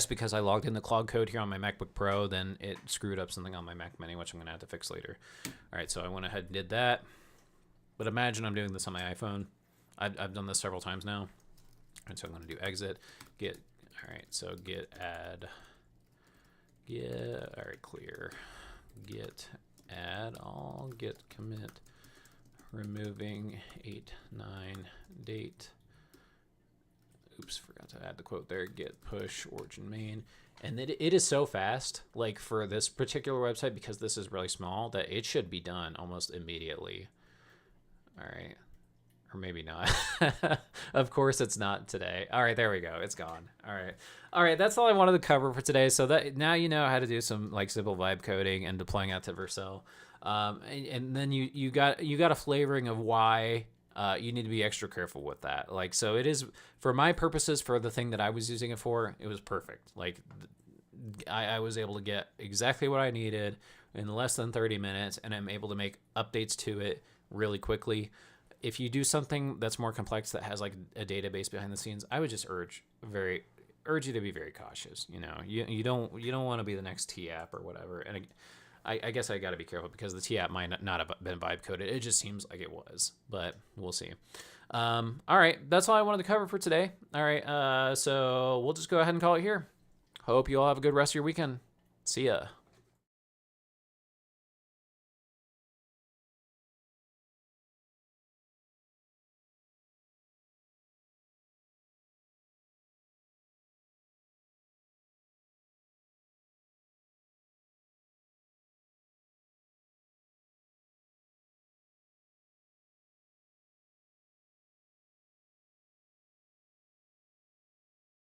because I logged in the Cloud Code here on my MacBook Pro, then it screwed up something on my Mac Mini, which I'm going to have to fix later. All right, so I went ahead and did that. But imagine I'm doing this on my iPhone. I've done this several times now. And so I'm going to do exit, git, all right, so git add, all right, clear, git add all, git commit, removing 8/9 date. Oops, forgot to add the quote there, git push origin main. And it is so fast, like for this particular website, because this is really small, that it should be done almost immediately. All right. Or maybe not. Of course it's not today. All right, there we go. It's gone. All right, that's all I wanted to cover for today. So that now you know how to do some like simple vibe coding and deploying out to Vercel. And then you got a flavoring of why you need to be extra careful with that. Like, so it is, for my purposes, for the thing that I was using it for, it was perfect. Like I was able to get exactly what I needed in less than 30 minutes, and I'm able to make updates to it really quickly. If you do something that's more complex that has like a database behind the scenes, I would just urge you to be very cautious. You know, you don't want to be the next T app or whatever. And I guess I got to be careful because the T app might not have been vibe coded. It just seems like it was, but we'll see. All right, that's all I wanted to cover for today. All right, so we'll just go ahead and call it here. Hope you all have a good rest of your weekend. See ya.